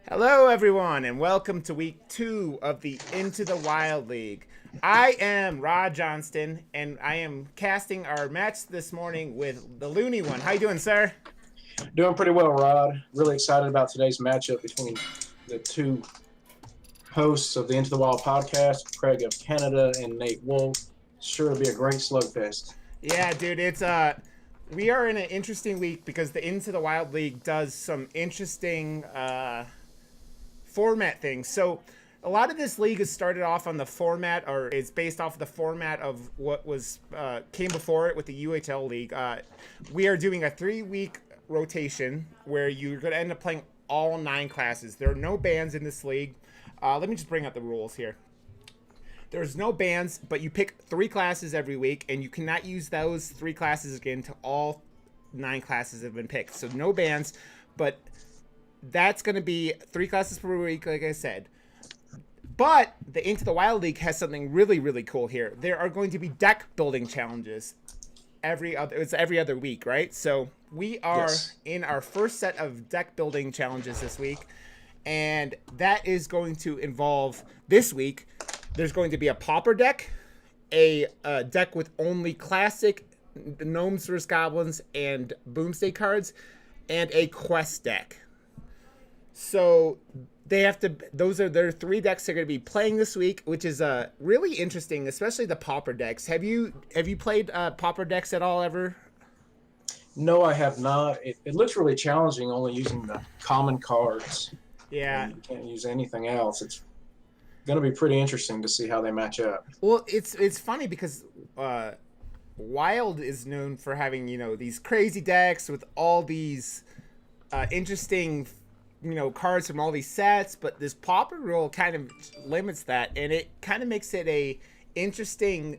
Hello, everyone, and welcome to week 2 of the Into the Wild League. I am Rod Johnston, and I am casting our match this morning with the Looney One. How you doing, sir? Doing pretty well, Rod. Really excited about today's matchup between the two hosts of the Into the Wild podcast, Craig of Canada and Nate Wolfe. Sure to be a great slugfest. Yeah, dude, we are in an interesting week because the Into the Wild League does some interesting format things. So a lot of this league has started off on the format, or is based off of the format of what was came before it with the UHL league. We are doing a 3-week rotation where you're going to end up playing all 9 classes. There are no bans in this league. Let me just bring up the rules here. There's no bans, but you pick 3 classes every week, and you cannot use those 3 classes again to all 9 classes have been picked. So no bans, but that's going to be 3 classes per week, like I said. But the Into the Wild League has something really, really cool here. There are going to be deck building challenges every other week, right? So we are in our first set of deck building challenges this week, and that is going to involve this week. There's going to be a pauper deck, a deck with only classic gnomes vs goblins and boomsday cards, and a quest deck. So they have to. Those are their 3 decks they're going to be playing this week, which is really interesting, especially the pauper decks. Have you played pauper decks at all ever? No, I have not. It looks really challenging only using the common cards. Yeah. You can't use anything else. It's going to be pretty interesting to see how they match up. Well, it's funny because Wild is known for having, these crazy decks with all these interesting, cards from all these sets, but this pauper rule kind of limits that, and it kind of makes it a interesting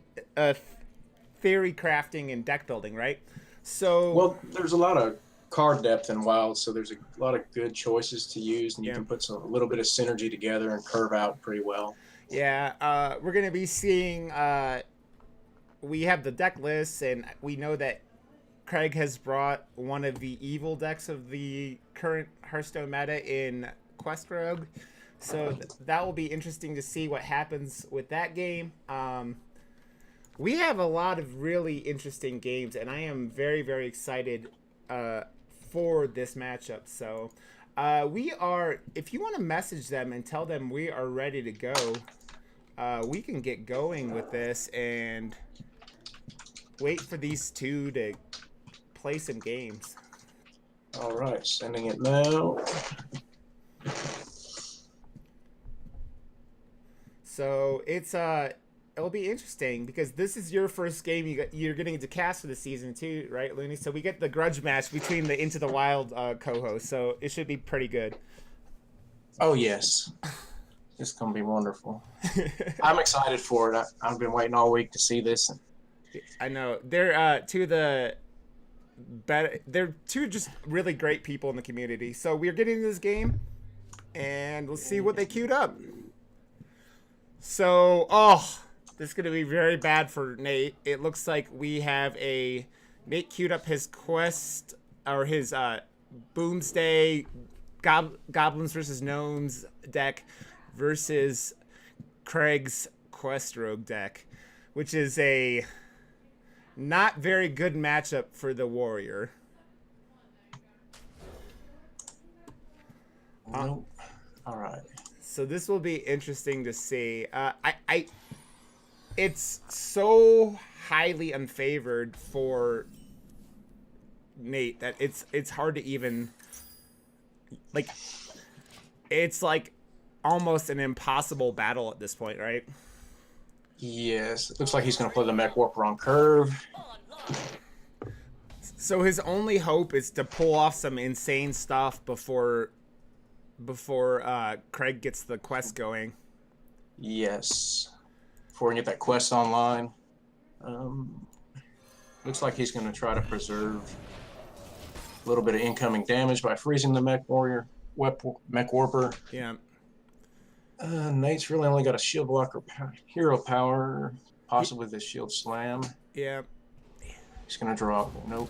theory crafting and deck building, right? So, well, there's a lot of card depth in Wild, so there's a lot of good choices to use, and you can put a little bit of synergy together and curve out pretty well. Yeah, we're going to be seeing, we have the deck lists, and we know that Craig has brought one of the evil decks of the current Hearthstone meta in Quest Rogue, so that will be interesting to see what happens with that game. We have a lot of really interesting games, and I am very, very excited for this matchup. So we are, if you want to message them and tell them we are ready to go, we can get going with this and wait for these two to play some games. All right, sending it now. So it'll be interesting because this is your first game you're getting to cast for the season too, right, Looney? So we get the grudge match between the Into the Wild co-hosts, so it should be pretty good. Oh yes, it's gonna be wonderful. I'm excited for it. I've been waiting all week to see this. I know they're they're 2 just really great people in the community. So we're getting into this game, and we'll see what they queued up. So, this is going to be very bad for Nate. It looks like we have Nate queued up his quest, or his Boomsday Goblins versus Gnomes deck versus Craig's Quest Rogue deck, which is a not very good matchup for the Warrior. Nope. All right. So this will be interesting to see. It's so highly unfavored for Nate that it's hard to even, like, it's like almost an impossible battle at this point, right? Yes, it looks like he's going to play the Mech Warper on curve. So his only hope is to pull off some insane stuff before Craig gets the quest going. Yes, before we get that quest online. Looks like he's going to try to preserve a little bit of incoming damage by freezing the Mech Warper. Yeah. Nate's really only got a shield blocker hero power, possibly the shield slam. Yeah. He's going to draw. Nope.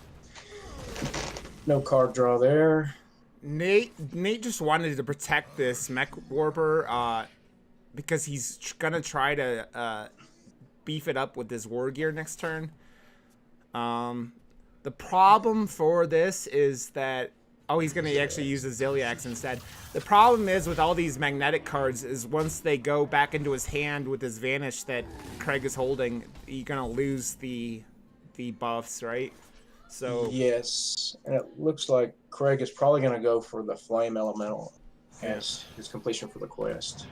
No card draw there. Nate just wanted to protect this Mech Warper because he's gonna try to beef it up with his War Gear next turn. The problem for this is that he's gonna actually use the Ziliax instead. The problem is with all these magnetic cards is once they go back into his hand with his Vanish that Craig is holding, you're gonna lose the buffs, right? So yes, and it looks like Craig is probably going to go for the Flame Elemental as his completion for the quest.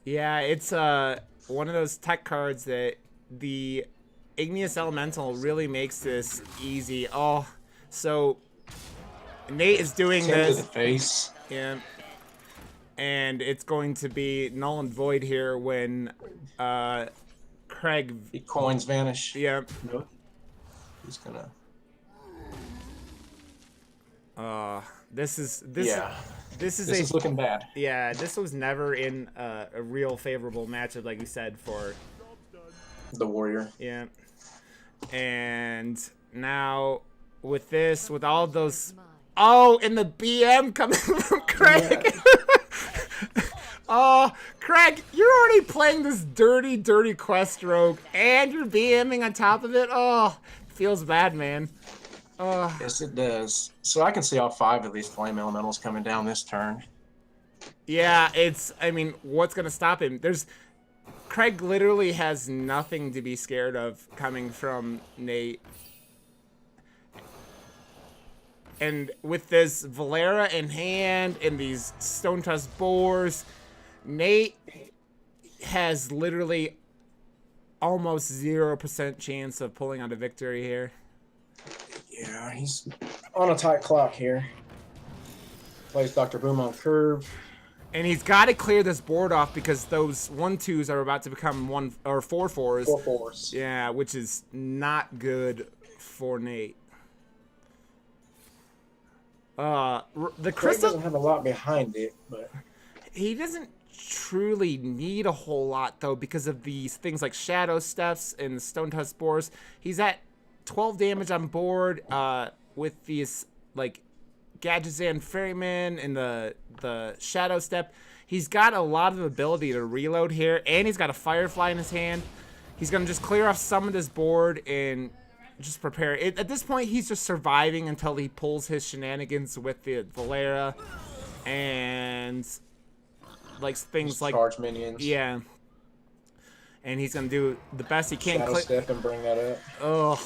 yeah, it's one of those tech cards that the Igneous Elemental really makes this easy. Oh, so Nate is doing 10 this. to the face. Yeah. And it's going to be null and void here when Craig. He coins Vanish. Yeah. Nope. He's gonna. This is This is looking bad. Yeah, this was never in a real favorable matchup, like you said, for the Warrior. Yeah. And now with this, with all those, and the BM coming from Craig. Oh, Craig, you're already playing this dirty quest rogue, and you're BMing on top of it. Oh, feels bad, man. Yes, it does. So I can see all 5 of these Flame Elementals coming down this turn. Yeah, I mean, what's going to stop him? Craig literally has nothing to be scared of coming from Nate. And with this Valera in hand and these Stone Tusk Boars, Nate has literally almost 0% chance of pulling out a victory here. Yeah, he's on a tight clock here. Plays Dr. Boom on curve. And he's got to clear this board off because those 1/2s are about to become 4/4s. 4/4s. Yeah, which is not good for Nate. The Craig crystal doesn't have a lot behind it, but he doesn't truly need a whole lot though because of these things like Shadow Steps and Stone Tusk Spores. He's at 12 damage on board with these like Gadgetzan Ferryman and the Shadow Step. He's got a lot of ability to reload here, and he's got a Firefly in his hand. He's gonna just clear off some of this board and just prepare it. At this point, he's just surviving until he pulls his shenanigans with the Valera and like things like charge minions. Yeah. And he's gonna do the best he can. Shadow Step and bring that up. Ugh.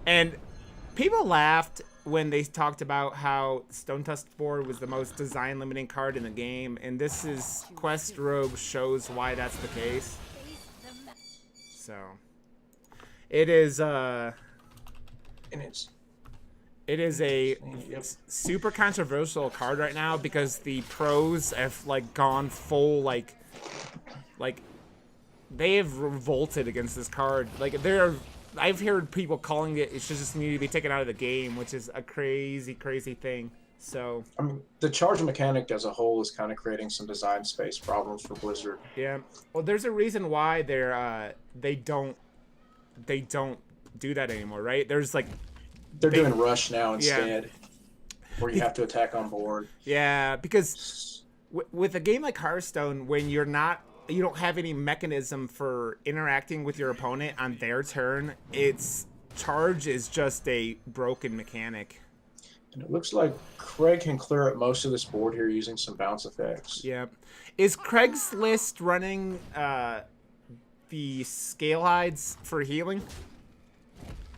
And people laughed when they talked about how Stone Tusk Board was the most design limiting card in the game, and this is Quest Rogue shows why that's the case. So it is it is a super controversial card right now because the pros have like gone full like they have revolted against this card. Like I've heard people calling it should just need to be taken out of the game, which is a crazy thing. So I mean, the charge mechanic as a whole is kind of creating some design space problems for Blizzard. Yeah. Well, there's a reason why they don't do that anymore, right? There's like they're doing rush now instead, where you have to attack on board. Yeah, because with a game like Hearthstone, when you don't have any mechanism for interacting with your opponent on their turn, charge is just a broken mechanic. And it looks like Craig can clear up most of this board here using some bounce effects. Yeah. Is Craig's list running the Scale Hides for healing?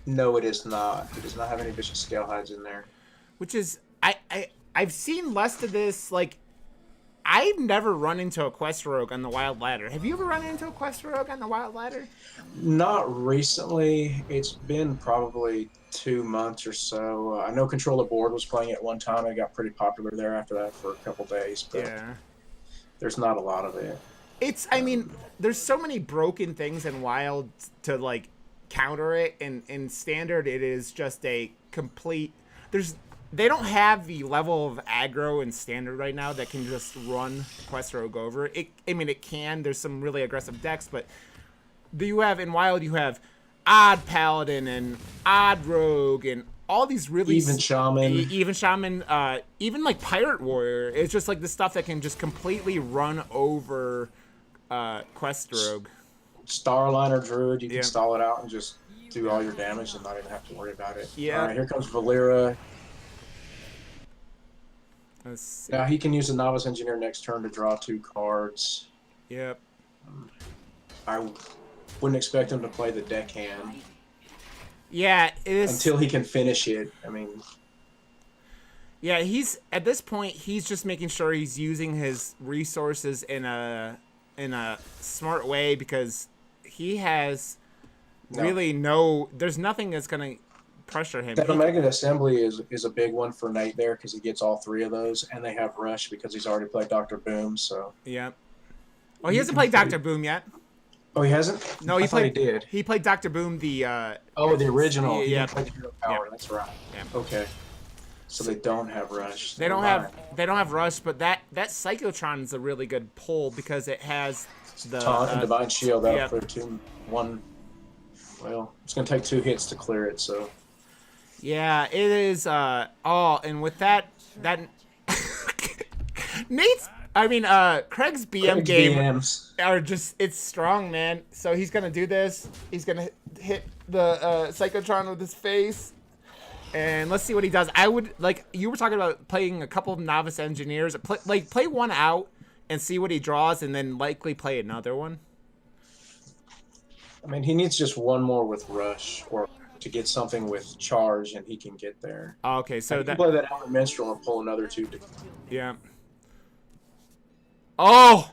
No, it is not. It does not have any vicious Scale Hides in there. Which is, I've seen less of this, like, I've never run into a Quest Rogue on the Wild Ladder. Have you ever run into a Quest Rogue on the Wild Ladder? Not recently. It's been probably 2 months or so. I know Control the Board was playing it one time. It got pretty popular there after that for a couple days. But yeah. There's not a lot of it. I mean, there's so many broken things in Wild to, like, counter it. And in Standard, it is just a complete... They don't have the level of aggro in Standard right now that can just run Quest Rogue over. It can. There's some really aggressive decks, but in Wild you have Odd Paladin and Odd Rogue and all these really Even Shaman. even Shaman, even like Pirate Warrior. It's just like the stuff that can just completely run over Quest Rogue. Starliner Druid, you can Yeah. stall it out and just do all your damage and not even have to worry about it. Yeah. All right, here comes Valera. Let's see. Now he can use the Novice Engineer next turn to draw 2 cards. Yep. I wouldn't expect him to play the deckhand Yeah, it is. until he can finish it. I mean, Yeah, he's at this point. He's just making sure he's using his resources in a smart way because he has really no. There's nothing that's gonna pressure him. that Omega Assembly is a big one for Nate there because he gets all 3 of those, and they have Rush because he's already played Dr. Boom. So Yeah. Oh, he hasn't played Dr. Boom yet. oh, he hasn't. No, I thought he did. He played Dr. Boom. The The original. Yeah. He didn't play the Hero Power. Yeah. That's right. Yeah. Okay. So they don't have Rush. They don't have Rush, but that Psychotron is a really good pull because it has the Taunt and Divine Shield out yeah. for 2-1. Well, it's gonna take 2 hits to clear it. So Yeah, it is. And with that Craig's BM game BMs. are just—it's strong, man. So he's gonna do this. He's gonna hit the Psychotron with his face, and let's see what he does. I would like you were talking about playing a couple of Novice Engineers. Play one out and see what he draws, and then likely play another one. I mean, he needs just one more with Rush or to get something with Charge, and he can get there. Okay, so he can play that Outer Minstrel and pull another 2. Yeah. Oh,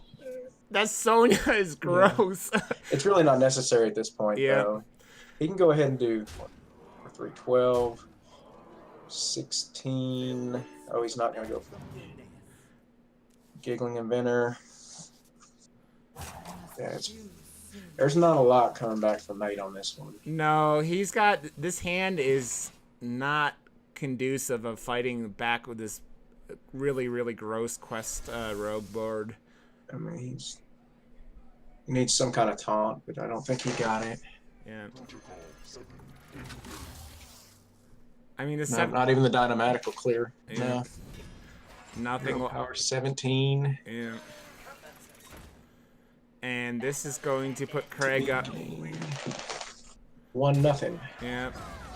that Sonya is gross. Yeah. It's really not necessary at this point, Yeah. though. He can go ahead and do 3, 12, 16. Oh, he's not going to go for Giggling Inventor. Yeah, there's not a lot coming back from Nate on this one. No, he's got this hand is not conducive of fighting back with this really, really gross Quest Rogue board. I mean, he needs some kind of taunt, but I don't think he got it. Yeah. I mean, Not even the Dynamatic will clear. Yeah. No. Nothing. Power 17. Yeah. And this is going to put Craig up. 1-0. Yeah.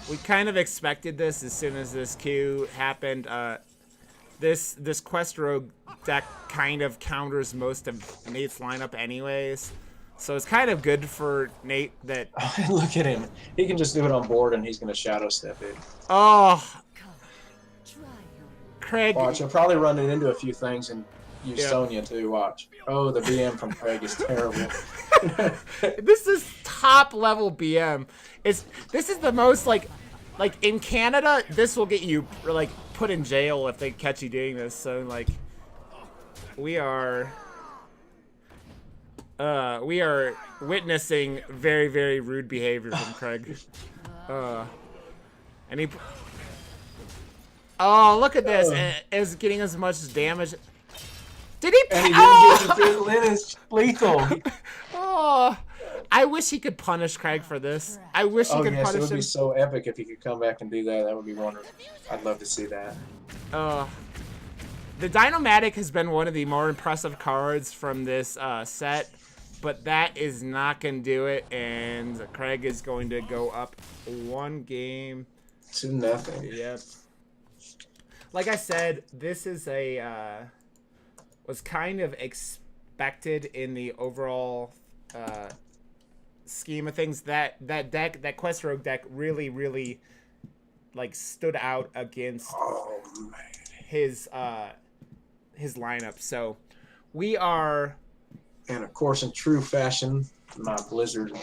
We kind of expected this as soon as this queue happened. This Quest Rogue deck kind of counters most of Nate's lineup anyways. So it's kind of good for Nate that... Look at him. He can just do it on board and he's going to Shadow Step it. Oh! Craig... Watch, he'll probably run it into a few things and use Yeah. Sonya too, watch. Oh, the BM from Craig is terrible. This is top level BM. This is the most like in Canada, this will get you like put in jail if they catch you doing this. So like we are witnessing very, very rude behavior from Craig. And he Oh, look at this. It's getting as much damage. Did he? And he didn't get the fizzle in. It's lethal. Oh, I wish he could punish Craig for this. I wish he could Yes, it punish would him. be so epic if he could come back and do that. That would be wonderful. I'd love to see that. The Dynomatic has been one of the more impressive cards from this set, but that is not going to do it, and Craig is going to go up 1 game. 2-0. Yep. Like I said, this is a was kind of expected in the overall scheme of things. That Quest Rogue deck really like stood out against his lineup. So we are, and of course, in true fashion, my Blizzard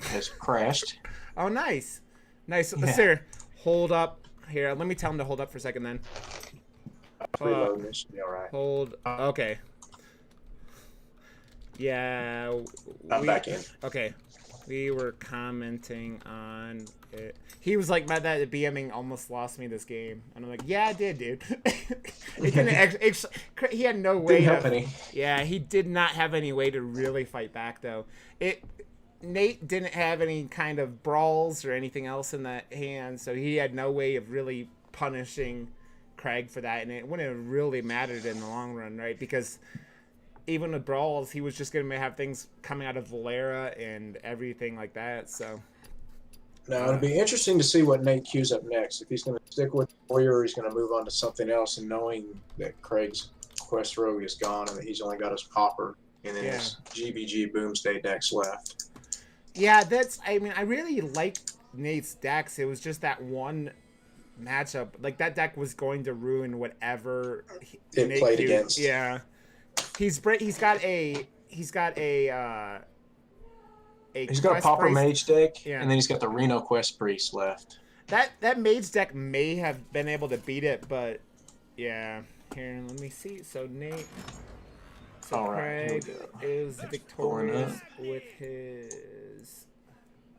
has crashed. Oh, nice. Yeah. Sir, hold up here. Let me tell him to hold up for a second then. Reload, this should be all right. Hold. Okay. Yeah. I'm back in. Okay. We were commenting on it. He was like, "Man, that BMing almost lost me this game," and I'm like, "Yeah, it did, dude." It didn't he had no way. Didn't help any. Yeah, he did not have any way to really fight back though. Nate didn't have any kind of brawls or anything else in that hand, so he had no way of really punishing Craig for that, and it wouldn't have really mattered in the long run, right? Because even with brawls, he was just going to have things coming out of Valera and everything like that, so... Now, it'll be interesting to see what Nate queues up next. If he's going to stick with Warrior or he's going to move on to something else, and knowing that Craig's Quest Rogue is gone and that he's only got his Popper and then his GBG Boomsday decks left. Yeah, I really liked Nate's decks. It was just that one matchup. Like, that deck was going to ruin whatever It played against. Yeah. He's got a Popper Mage deck, yeah. and then he's got the Reno Quest Priest left. That Mage deck may have been able to beat it, but yeah. Here, let me see. So Nate, Craig is victorious with his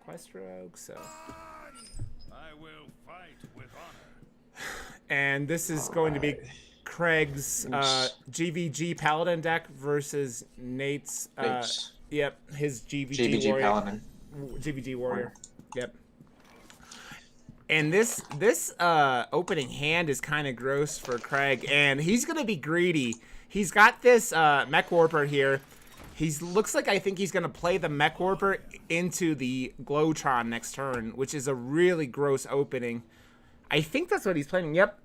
Quest Rogue. So I will fight with honor. And this is going to be Craig's GVG Paladin deck versus Nate's. Yep, his GVG Warrior. Paladin. GVG Warrior. Yep. And this opening hand is kind of gross for Craig, and he's gonna be greedy. He's got this Mech Warper here. Looks like I think he's gonna play the Mech Warper into the Glowtron next turn, which is a really gross opening. I think that's what he's playing. Yep.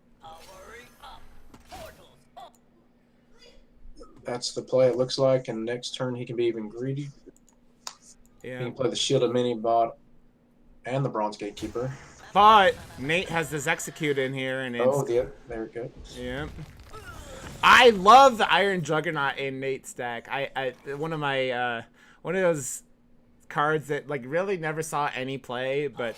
That's the play it looks like, and next turn he can be even greedy. Yeah. He can play the Shielded Mini-Bot and the Bronze Gatekeeper. But Nate has this Execute in here, and it's... yeah, there we go. Yeah. I love the Iron Juggernaut in Nate's deck. One of those cards that like really never saw any play, but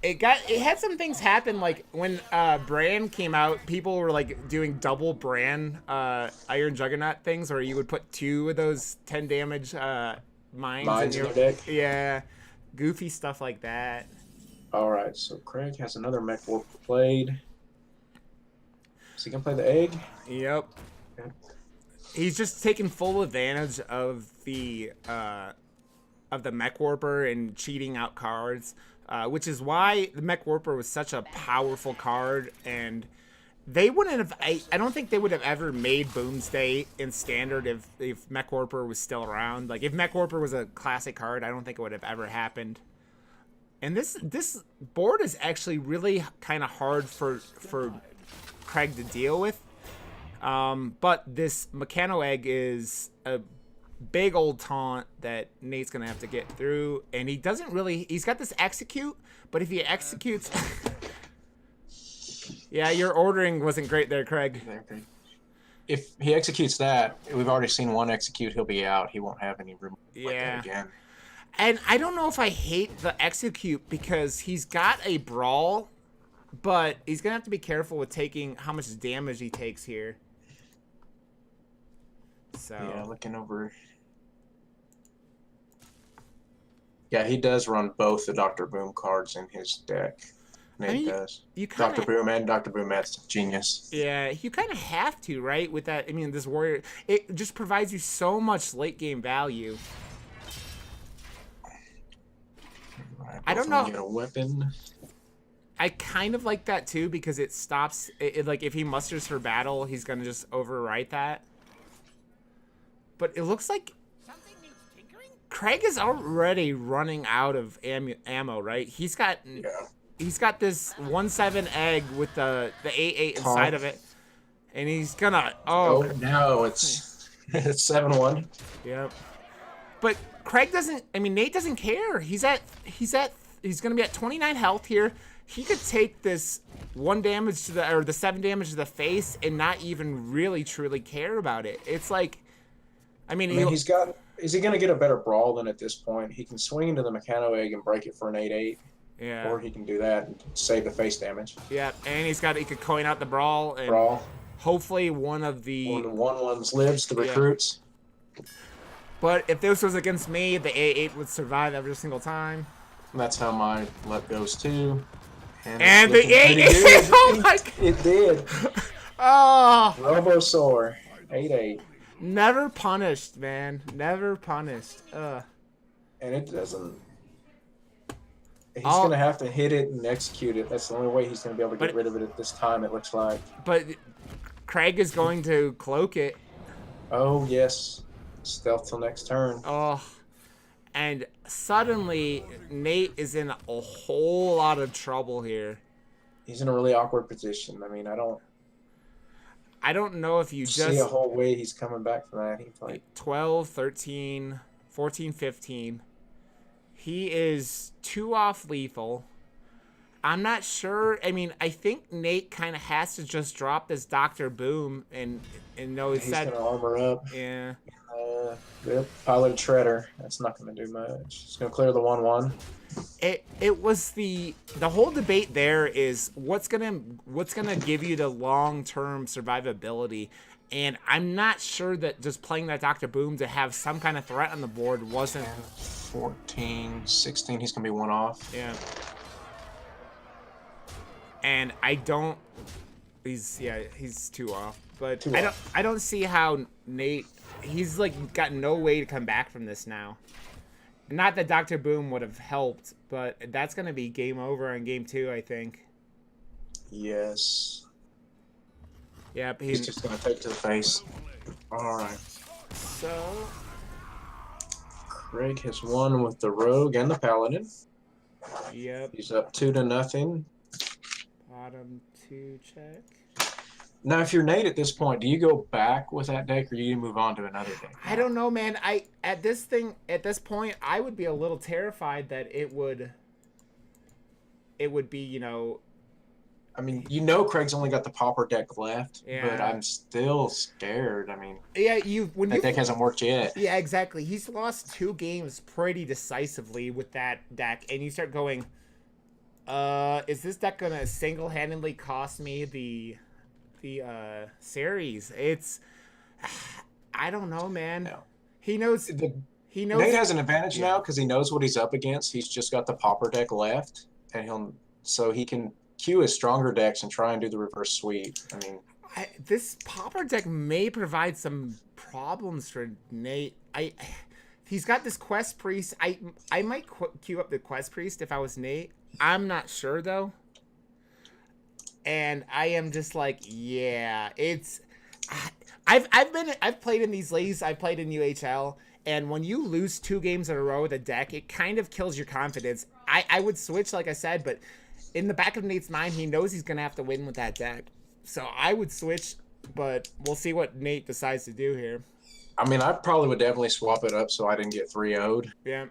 it had some things happen. Like when Bran came out, people were like doing double Bran Iron Juggernaut things, or you would put 2 of those 10 damage mines in your deck. Yeah, goofy stuff like that. All right, so Craig has another Mech Warp played. Is he gonna play the egg? Yep. Okay. He's just taking full advantage of the Mech Warper and cheating out cards, which is why the Mech Warper was such a powerful card. And they wouldn't have. I don't think they would have ever made Boomsday in Standard if Mech Warper was still around. Like if Mech Warper was a classic card, I don't think it would have ever happened. And this board is actually really kind of hard for Craig to deal with. But this Mechano Egg is a big old taunt that Nate's going to have to get through. And he doesn't really... He's got this Execute, but if he executes... Yeah, your ordering wasn't great there, Craig. If he executes that, we've already seen one execute, he'll be out. He won't have any room like that again. And I don't know if I hate the Execute because he's got a Brawl, but he's going to have to be careful with taking how much damage he takes here. So yeah, looking over. Yeah, he does run both the Dr. Boom cards in his deck. Nate does. Dr. Boom and Dr. Boom, that's genius. Yeah, you kind of have to, right? With that, I mean, this Warrior, it just provides you so much late game value. I don't know. Get a weapon. I kind of like that too because it stops. Like if he musters for battle, he's gonna just overwrite that. But it looks like Craig is already running out of ammo, right? He's got this 1/7 egg with the 8/8 inside of it, and he's gonna no, it's 7/1. Yep. But Craig doesn't. I mean, Nate doesn't care. He's gonna be at 29 health here. He could take this 1 damage to the 7 damage to the face and not even really truly care about it. It's like, I mean he's got. Is he gonna get a better brawl than at this point? He can swing into the Mechano Egg and break it for an 8/8. Yeah. Or he can do that and save the face damage. Yeah, and he could coin out the brawl and hopefully one of the 1/1s lives the recruits. But if this was against me, the 8/8 would survive every single time. And that's how my luck goes too. And the 8/8! Oh my god! It did. Oh! Robosaur. 8/8. Never punished, man. Never punished. and it doesn't. He's Oh. going to have to hit it and execute it. That's the only way he's going to be able to get But- rid of it at this time, it looks like. But Craig is going to cloak it. Oh, yes. Stealth till next turn. Oh. And suddenly, Nate is in a whole lot of trouble here. He's in a really awkward position. I mean, I don't know if you see a just whole way he's coming back from that. He's like 12, 13, 14, 15. He is 2 off lethal. I'm not sure. I mean, I think Nate kind of has to just drop this Dr. Boom and know he's that. going to armor up. Yeah. Yep, Pilot Shredder. That's not going to do much. It's going to clear the 1/1. It was the whole debate there is what's gonna give you the long-term survivability, and I'm not sure that just playing that Dr. Boom to have some kind of threat on the board wasn't. 14, 16. He's going to be 1 off. Yeah. And I don't. He's 2 off, but Two I don't see how Nate. He's like got no way to come back from this now. Not that Dr. Boom would have helped, but that's gonna be game over on game 2, I think. Yes. Yep, He's just going to take to the face. All right. So Craig has won with the Rogue and the Paladin. yep, He's up 2-0. bottom 2 check. Now, if you're Nate at this point, do you go back with that deck, or do you move on to another deck? I don't know, man. At this point, I would be a little terrified that it would be, you know. I mean, Craig's only got the Pauper deck left, Yeah. but I'm still scared. I mean, Yeah, that deck hasn't worked yet. Yeah, exactly. He's lost 2 games pretty decisively with that deck, and you start going, is this deck gonna single-handedly cost me the series? It's, I don't know, man. No. He knows. Nate has an advantage now because he knows what he's up against. He's just got the Pauper deck left, and he can queue his stronger decks and try and do the reverse sweep. I mean, This Pauper deck may provide some problems for Nate. He's got this Quest Priest. I might queue up the Quest Priest if I was Nate. I'm not sure though. And I am just like, yeah, it's. I've played in these leagues. I've played in UHL, and when you lose 2 games in a row with a deck, it kind of kills your confidence. I would switch, like I said, but in the back of Nate's mind, he knows he's gonna have to win with that deck. So I would switch, but we'll see what Nate decides to do here. I mean, I probably would definitely swap it up so I didn't get 3-0'd. Yeah.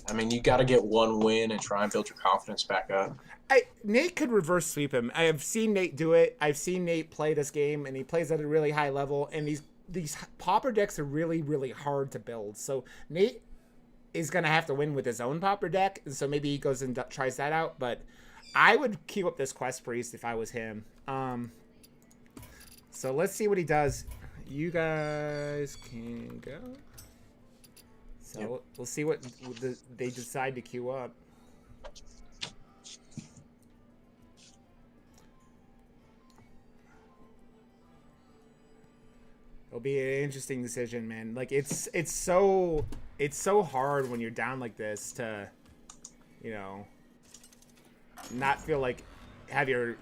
I mean, you got to get 1 win and try and build your confidence back up. Nate could reverse sweep him. I have seen Nate do it. I've seen Nate play this game, and he plays at a really high level. And these Pauper decks are really, really hard to build. So Nate is gonna have to win with his own Pauper deck, and so maybe he goes and tries that out. But I would queue up this Quest Priest if I was him. So let's see what he does. You guys can go. So Yep. we'll see what they decide to queue up. It'll be an interesting decision, man. Like it's so hard when you're down like this to, you know, not feel like have your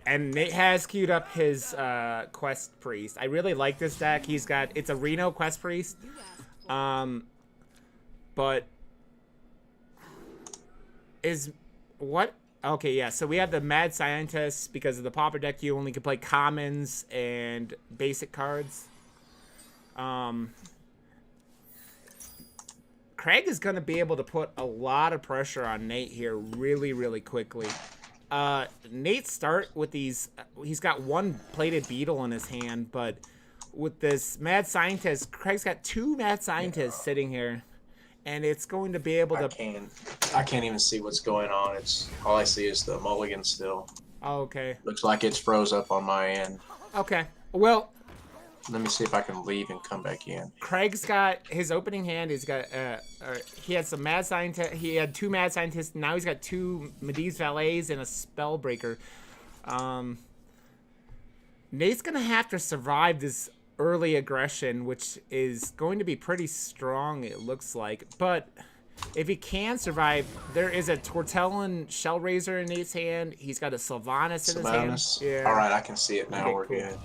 and Nate has queued up his Quest Priest. I really like this deck. It's a Reno Quest Priest. But is what okay, yeah, so we have the Mad Scientist. Because of the Pauper deck, you only can play commons and basic cards. Craig is going to be able to put a lot of pressure on Nate here really, really quickly. Nate's start with these, he's got 1 plated beetle in his hand, but with this Mad Scientist, Craig's got 2 Mad Scientists sitting here, and it's going to be able to... I can't even see what's going on. All I see is the mulligan still. Oh, okay. Looks like it's froze up on my end. Okay. Well... Let me see if I can leave and come back in. Craig's got his opening hand. He's got he had some Mad Scientist. He had 2 Mad Scientists. Now he's got 2 Medivh Valets and a Spellbreaker. Nate's gonna have to survive this early aggression, which is going to be pretty strong. It looks like, but If he can survive, there is a Tortellin Shell Razor in Nate's hand. He's got a Sylvanas in his hand. Yeah. All right, I can see it now. Okay, We're cool. good.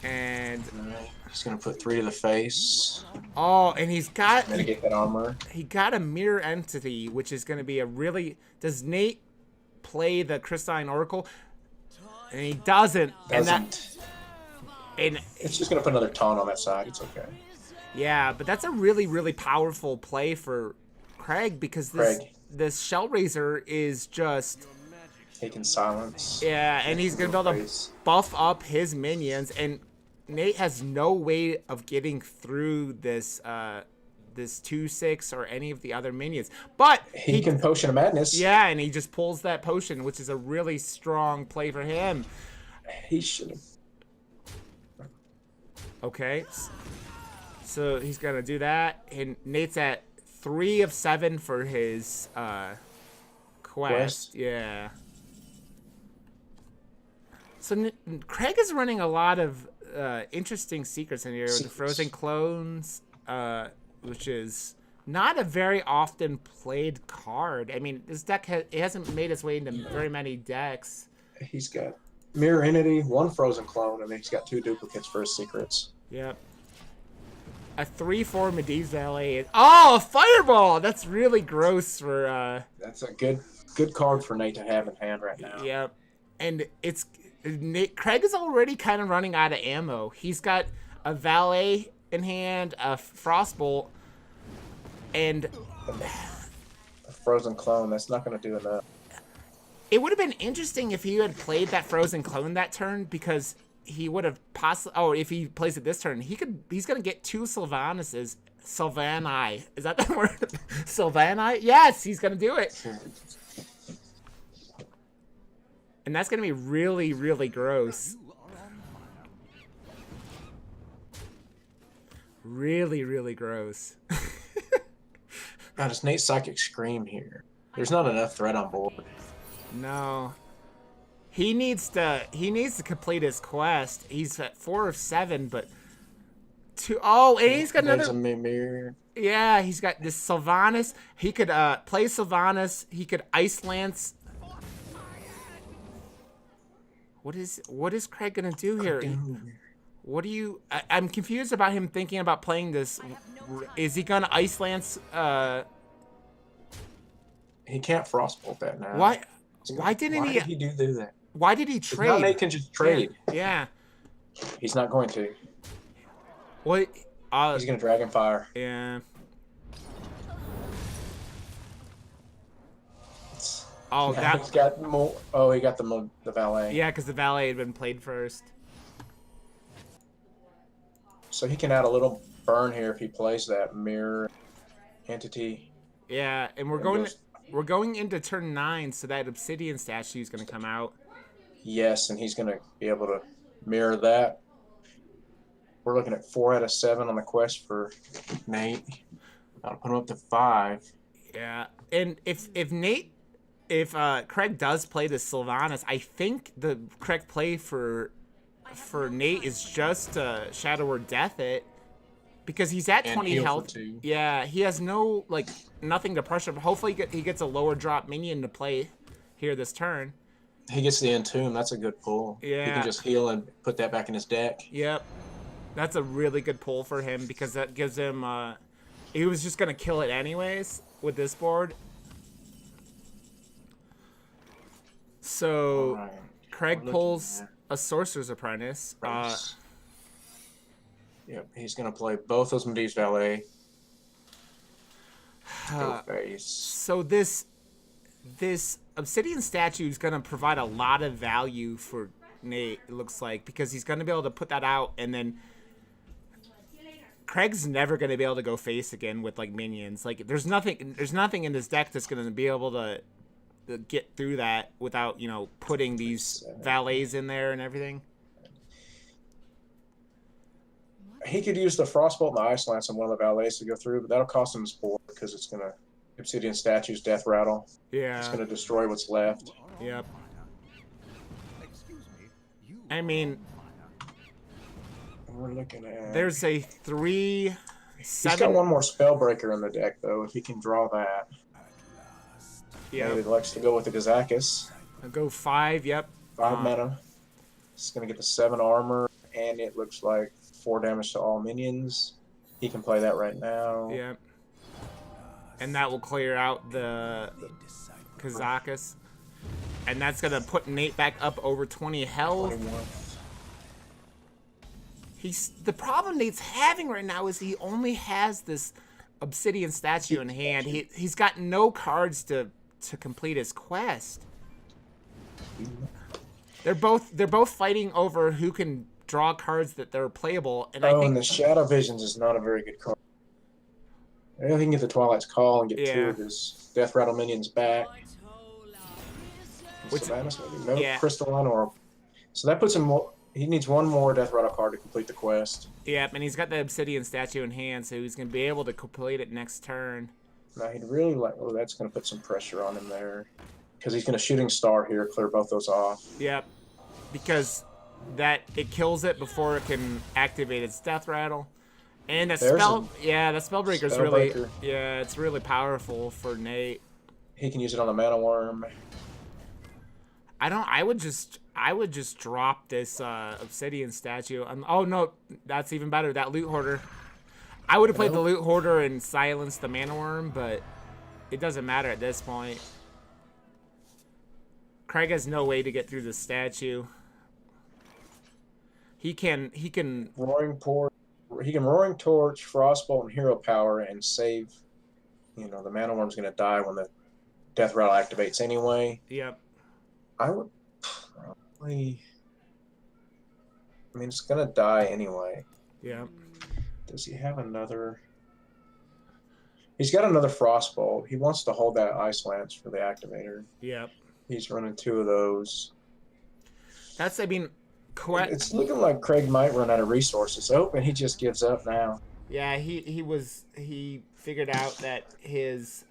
And All right, he's gonna put 3 to the face. oh, and he's got Mitigate that armor. he got a mirror entity, which is going to be a really. Does Nate play the Crystalline Oracle? And he doesn't. And It's just gonna put another taunt on that side. It's okay. yeah, but that's a really powerful play for Craig because this Shell Razor is just Taking silence. yeah, and he's gonna be able to buff up his minions, and Nate has no way of getting through this this 2/6 or any of the other minions. But He can Potion of Madness. yeah, and he just pulls that potion, which is a really strong play for him. He should have. Okay, so he's gonna do that, and Nate's at 3 of 7 for his quest. Yeah. So Craig is running a lot of interesting secrets in here with the Frozen Clones, which is not a very often played card. I mean, this deck it hasn't made its way into very many decks. He's got Mirror Entity, 1 Frozen Clone, and then he's got 2 duplicates for his secrets. Yep. A 3/4 Medivh Valet. Oh, a Fireball! That's really gross for That's a good card for Nate to have in hand right now. Yep. And it's Craig is already kind of running out of ammo. He's got a Valet in hand, a Frostbolt, and A Frozen Clone, that's not going to do enough. it would have been interesting if he had played that Frozen Clone that turn, because he would have possibly. Oh, if he plays it this turn, he's gonna get 2 Sylvanas. Sylvani. Is that the word? Sylvani? Yes, he's gonna do it. And that's gonna be really gross. Really gross. God, it's Nate's Psychic Scream here. There's not enough threat on board. No. He needs to complete his quest. He's at 4 of 7, but 2. Oh, and he's got There's another. a mirror. Yeah, he's got this Sylvanas. He could play Sylvanas. He could Ice Lance. What is Craig gonna do here? What do you? I'm confused about him thinking about playing this. Is he gonna Ice Lance? He can't Frostbolt that now. Why did he do that? Why did he trade? Now Nate can just trade. Yeah. He's not going to. What? He's going to Dragonfire. Yeah. Oh, that. He's got more. Oh, he got the Valet. Yeah, because the Valet had been played first. So he can add a little burn here if he plays that Mirror Entity. Yeah, and we're going into turn 9, so that Obsidian statue is going to come out. Yes, and he's going to be able to mirror that. We're looking at 4 out of 7 on the quest for Nate. I'll put him up to 5. Yeah, and if Craig does play the Sylvanas, I think the correct play for Nate is just Shadow or Death it, because he's at 20 health. Yeah, he has nothing to pressure. But hopefully he gets a lower drop minion to play here this turn. He gets the Entomb. That's a good pull. Yeah. He can just heal and put that back in his deck. Yep. That's a really good pull for him, because that gives him he was just going to kill it anyways with this board. So Right. Craig pulls a Sorcerer's Apprentice. Yep, he's going to play both those Medivh Valet. So this Obsidian statue is going to provide a lot of value for Nate, it looks like, because he's going to be able to put that out, and then Craig's never going to be able to go face again with minions. There's nothing in this deck that's going to be able to get through that without putting these valets in there and everything. He could use the Frostbolt and the Ice Lance on one of the Valets to go through, but that'll cost him his board because it's going to Obsidian Statue's Death Rattle. Yeah. It's going to destroy what's left. Yep. I mean, We're looking at... there's a 3 He's got one more Spellbreaker in the deck, though, if he can draw that. Yeah. Maybe he likes to go with the Gazakis. I'll go 5, yep. 5 mana. It's going to get the 7 armor, and it looks like 4 damage to all minions. He can play that right now. Yep. And that will clear out the Kazakus. And that's going to put Nate back up over 20 health. 21. The problem Nate's having right now is he only has this obsidian statue in hand. He's got no cards to complete his quest. They're both fighting over who can draw cards that they're playable. And I think and the Shadow Visions is not a very good card. I think he can get the Twilight's Call and get 2 of his Death Rattle minions back. Sylvanas, maybe? No, Crystalline or... So that puts him... He needs one more Death Rattle card to complete the quest. Yep, and he's got the Obsidian statue in hand, so he's going to be able to complete it next turn. Now, he'd really like... Oh, that's going to put some pressure on him there. Because he's going to Shooting Star here, clear both those off. Yep, because it kills it before it can activate its Death Rattle. And that Spellbreaker's really... Yeah, it's really powerful for Nate. He can use it on the Mana Worm. I would just drop this Obsidian statue. Oh no, that's even better. That Loot Hoarder. I would have played the Loot Hoarder and silenced the Mana Worm, but it doesn't matter at this point. Craig has no way to get through the statue. He can Roaring Torch, Frostbolt, and Hero Power and save. You know, the Mana Worm's gonna die when the Death Rattle activates anyway. Yep. I would probably... I mean, it's going to die anyway. Yeah. Does he have another... He's got another Frostbolt. He wants to hold that Ice Lance for the activator. Yep. He's running 2 of those. That's, I mean... It's looking like Craig might run out of resources. Oh, and he just gives up now. Yeah, he figured out that his...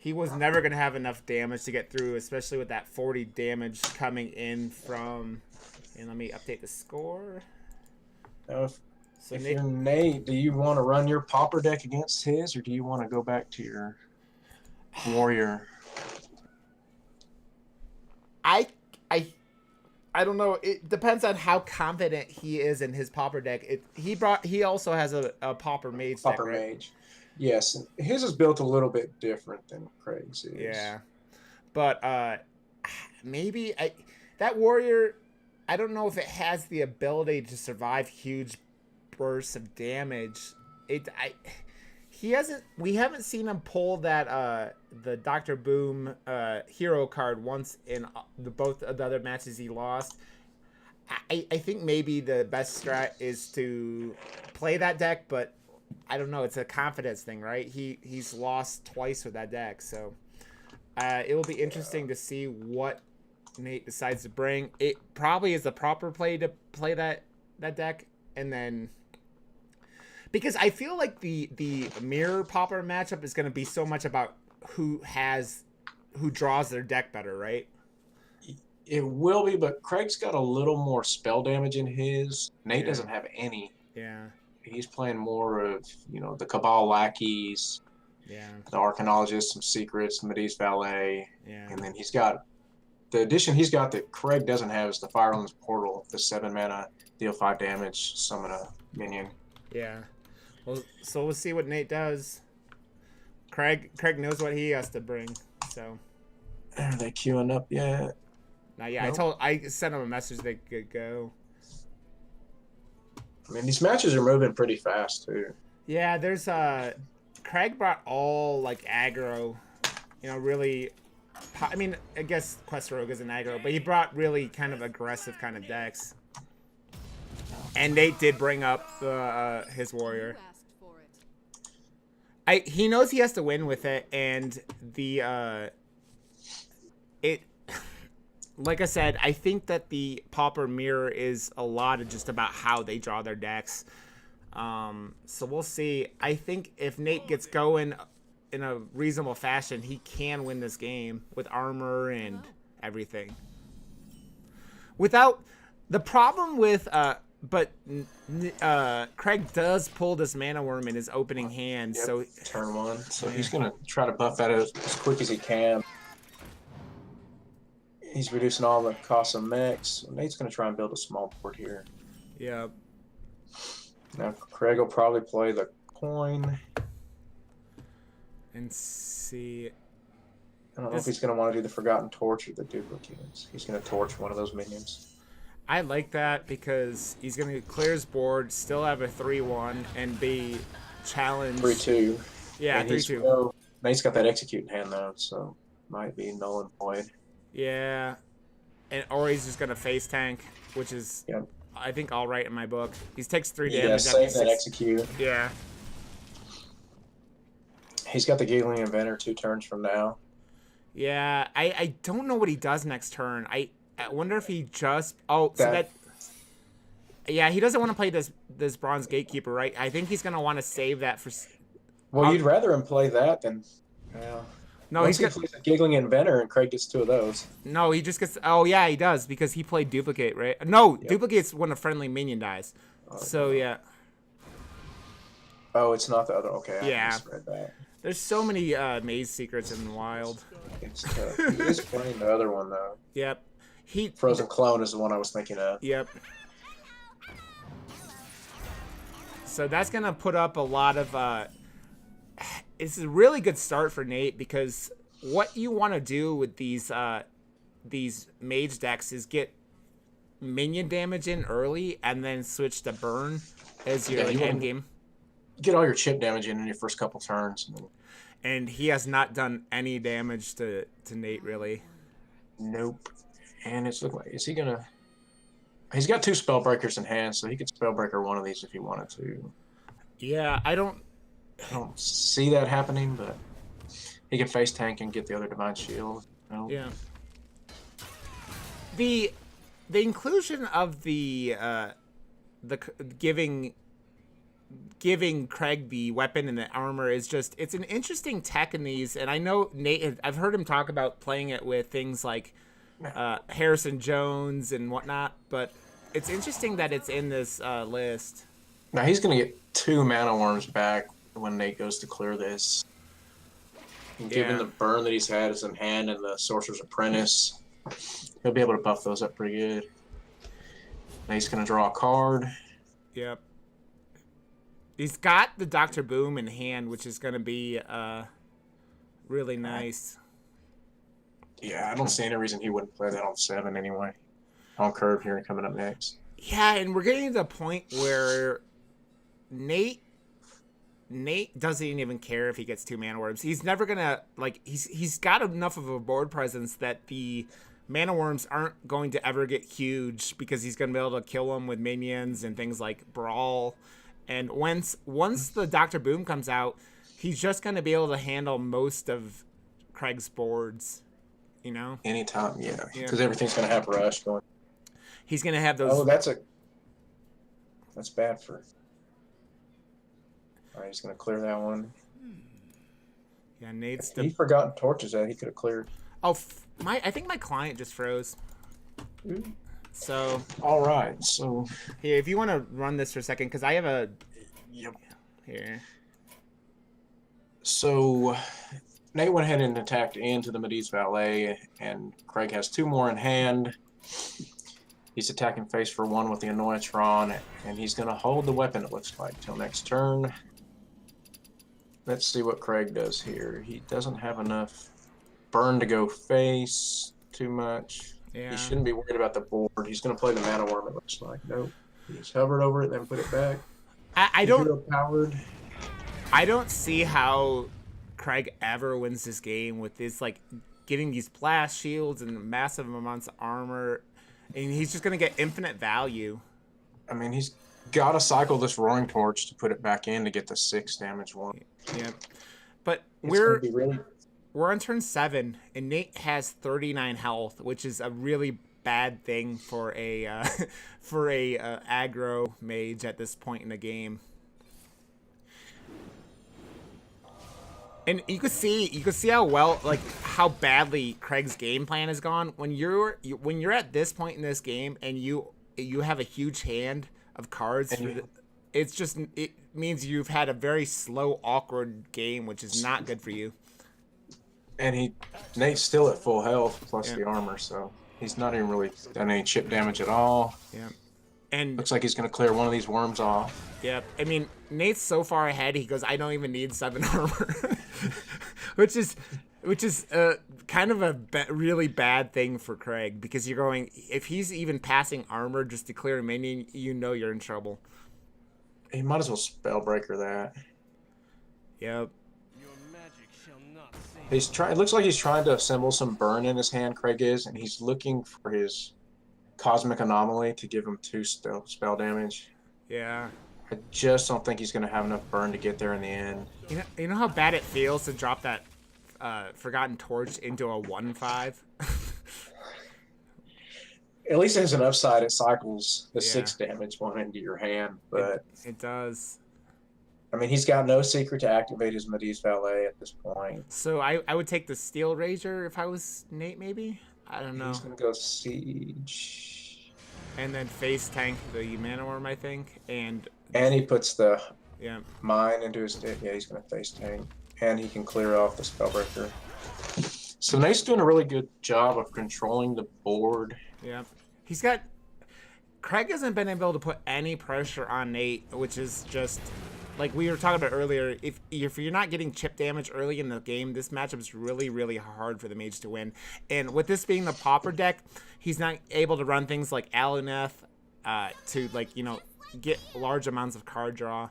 He was never going to have enough damage to get through, especially with that 40 damage coming in from... And let me update the score. Now, if you're Nate, do you want to run your Pauper deck against his, or do you want to go back to your Warrior? I don't know. It depends on how confident he is in his Pauper deck. He also has a Pauper Mage deck, right? Mage. Yes, his is built a little bit different than Craig's is. Yeah, but maybe that Warrior, I don't know if it has the ability to survive huge bursts of damage. We haven't seen him pull that the Dr. Boom hero card once in both of the other matches he lost. I think maybe the best strat is to play that deck, but I don't know. It's a confidence thing, right? He's lost twice with that deck, so it will be interesting to see what Nate decides to bring. It probably is the proper play to play that deck, and then because I feel like the mirror Pauper matchup is going to be so much about who draws their deck better, right? It will be, but Craig's got a little more spell damage in his. Nate doesn't have any. Yeah. He's playing more of, the Cabal Lackeys, the Arcanologist, some Secrets, the Medivh Valet, and then he's got the addition he's got that Craig doesn't have is the Firelands Portal, the 7 mana, deal 5 damage, summon a minion. Yeah. Well, so we'll see what Nate does. Craig knows what he has to bring, so. Are they queuing up yet? Nope. I sent him a message they could go. I mean, these matches are moving pretty fast, too. Yeah, there's Craig brought all, aggro, really... I mean, I guess Quest Rogue isn't aggro, but he brought really kind of aggressive kind of decks. And Nate did bring up his Warrior. He knows he has to win with it, and like I said, I think that the Pauper Mirror is a lot of just about how they draw their decks. So we'll see. I think if Nate gets going in a reasonable fashion, he can win this game with armor and everything. The problem with but Craig does pull this Mana Worm in his opening hand, Yep, so turn 1. So he's going to try to buff that as quick as he can. He's reducing all the costs of mechs. Nate's going to try and build a small board here. yeah. Now Craig will probably play the coin. And see. I don't know if he's going to want to do the Forgotten Torch or the duplicates. He's going to torch one of those minions. I like that because he's going to clear his board, still have a 3-1, and be challenged. 3-2. Yeah, And 3-2. Nate's got that execute in hand though, so might be null and void. Yeah. Or he's just going to face tank, which is, Yep. I think, all right in my book. He takes 3 Yeah, damage. save that execute. Yeah. He's got the Giggling Inventor 2 turns from now. Yeah, I don't know what he does next turn. I wonder if he just... Oh, so that... Yeah, he doesn't want to play this Bronze Gatekeeper, right? I think he's going to want to save that for... Well, you'd rather him play that than... Yeah. No, Once he's he plays a Giggling Inventor and Craig gets 2 of those. No, he just gets... Oh, yeah, he does, because he played Duplicate, right? No, Yep. Duplicate's when a friendly minion dies. So, yeah. Oh, it's not the other... Okay, I Yeah. misread that. There's so many maze secrets in Wild. It's tough. He is playing the other one, though. Yep. Frozen Clone is the one I was thinking of. Yep. So that's going to put up a lot of... It's a really good start for Nate because what you want to do with these mage decks is get minion damage in early and then switch to burn as your end game. Get all your chip damage in your first couple turns. And he has not done any damage to Nate, really. Nope. And it's looking like... Is he going to... He's got 2 Spellbreakers in hand, so he could Spellbreaker one of these if he wanted to. Yeah, I don't see that happening, but he can face tank and get the other Divine Shield. No. Yeah. The inclusion of the giving Craig the weapon and the armor is just, it's an interesting tech in these, and I know Nate, I've heard him talk about playing it with things like Harrison Jones and whatnot, but it's interesting that it's in this list. Now he's going to get 2 Mana Worms back when Nate goes to clear this. And given the burn that he's had as in hand and the Sorcerer's Apprentice, he'll be able to buff those up pretty good. Nate's going to draw a card. Yep. He's got the Dr. Boom in hand, which is going to be really nice. Yeah, I don't see any reason he wouldn't play that on 7 anyway. On curve here and coming up next. Yeah, and we're getting to the point where Nate doesn't even care if he gets 2 Mana Worms. He's never gonna, like, he's got enough of a board presence that the Mana Worms aren't going to ever get huge because he's gonna be able to kill them with minions and things like Brawl. And once the Dr. Boom comes out, he's just gonna be able to handle most of Craig's boards, you know? Anytime, yeah. Because everything's gonna have rush going. He's gonna have those. Oh, that's bad for... All right, he's going to clear that one. Yeah, Nate's... He forgotten torches that he could have cleared. Oh, I think my client just froze. So... All right, so... Here, if you want to run this for a second, because I have a... Yep. Here. So, Nate went ahead and attacked into the Medivh Valet, and Craig has 2 more in hand. He's attacking face for 1 with the Annoyatron, and he's going to hold the weapon, it looks like, till next turn. Let's see what Craig does here. He doesn't have enough burn to go face too much. Yeah. He shouldn't be worried about the board. He's going to play the Mana Worm, it looks like. Nope. He's hovered over it, then put it back. I don't... Hero-powered. I don't see how Craig ever wins this game with this, like, getting these blast shields and massive amounts of armor. And he's just going to get infinite value. I mean, he's got to cycle this Roaring Torch to put it back in to get the 6 damage one. Yeah. But It's we're on turn 7, and Nate has 39 health, which is a really bad thing for a aggro mage at this point in the game. And you could see how well, like, how badly Craig's game plan has gone when you're at this point in this game and you have a huge hand of cards. It means you've had a very slow, awkward game, which is not good for you. And Nate's still at full health plus Yeah. the armor, so he's not even really done any chip damage at all. Yeah. And Looks like he's going to clear one of these worms off. yeah, I mean, Nate's so far ahead. He goes, I don't even need 7 armor, which is kind of a really bad thing for Craig, because you're going, if he's even passing armor just to clear a minion, you know you're in trouble. He might as well Spellbreaker that. Yep. Your magic shall not save. It looks like he's trying to assemble some burn in his hand, Craig is, and he's looking for his Cosmic Anomaly to give him 2 spell damage. Yeah. I just don't think he's going to have enough burn to get there in the end. You know how bad it feels to drop that Forgotten Torch into a 1/5? At least it has an upside. It cycles the Yeah. 6 damage one into your hand, but It does. I mean, he's got no secret to activate his Medivh Valet at this point. So I would take the Steel Razor if I was Nate, maybe? I don't know. He's going to go Siege. And then face tank the Mana Worm, I think. And And he puts the yeah. mine into his deck. Yeah, he's going to face tank. And he can clear off the Spellbreaker. So Nate's doing a really good job of controlling the board. Yeah. He's got... Craig hasn't been able to put any pressure on Nate, which is just... Like we were talking about earlier, if you're not getting chip damage early in the game, this matchup is really, really hard for the mage to win. And with this being the Pauper deck, he's not able to run things like Alunath to, like, you know, get large amounts of card draw.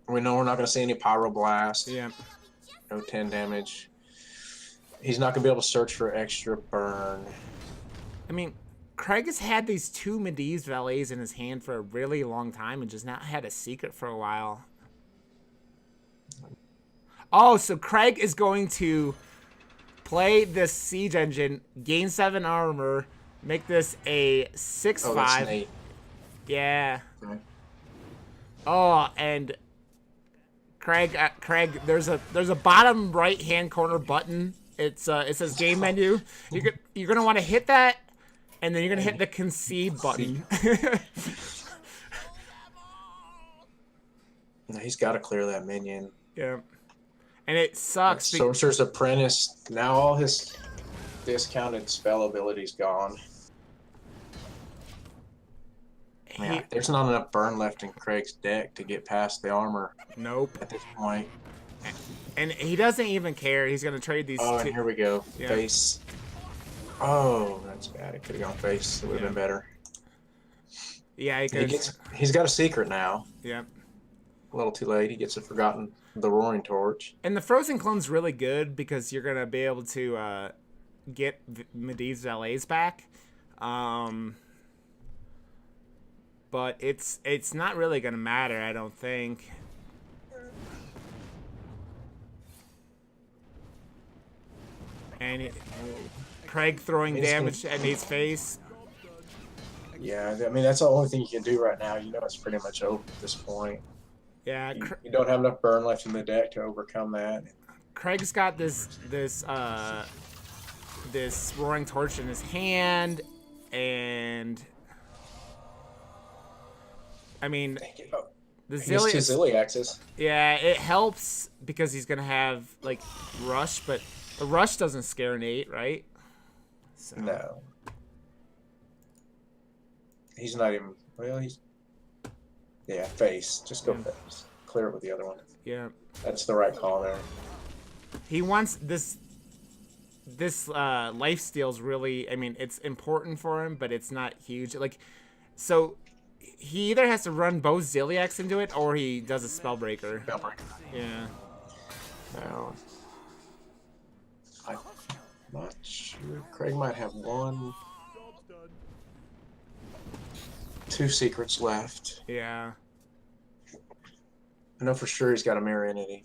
We know we're not going to see any Pyroblast. Yeah. No 10 damage. He's not going to be able to search for extra burn. I mean, Craig has had these 2 Medivh Valets in his hand for a really long time and just not had a secret for a while. Oh, so Craig is going to play this Siege Engine, gain 7 armor, make this a 6/5. Oh, that's Nate. Yeah. Okay. Oh, and Craig, there's a bottom right hand corner button. It says game menu. You're gonna want to hit that, and then you're gonna hit the concede button. No, he's got to clear that minion. Yeah. And it sucks. Sorcerer's Apprentice. Now all his discounted spell ability's gone. Yeah, there's not enough burn left in Craig's deck to get past the armor Nope. at this point. And he doesn't even care. He's gonna trade these. Oh, and here we go. Yeah. Face. Oh, that's bad. It could have gone face. It would have been better. Yeah, He's got a secret now. Yeah. A little too late. He gets the Roaring Torch. And the Frozen Clone's really good because you're gonna be able to get Medivh's Valets back. But it's not really gonna matter, I don't think. And Craig throwing damage at Nate's face. Yeah, I mean, that's the only thing you can do right now. You know it's pretty much over at this point. Yeah, You don't have enough burn left in the deck to overcome that. Craig's got this Roaring Torch in his hand, and I mean the He has 2 Ziliaxes. Yeah, it helps because he's gonna have like Rush, but the Rush doesn't scare Nate, right? So. No. He's not even. Well, he's. Yeah, face. Just go face. Clear it with the other one. Yeah. That's the right call there. He wants this lifesteal's really, I mean, it's important for him, but it's not huge. Like, so he either has to run both Ziliax into it or he does a Spellbreaker. Yeah. Now, I'm not sure. Craig might have 2 secrets left. Yeah. I know for sure he's got a Mirror Entity.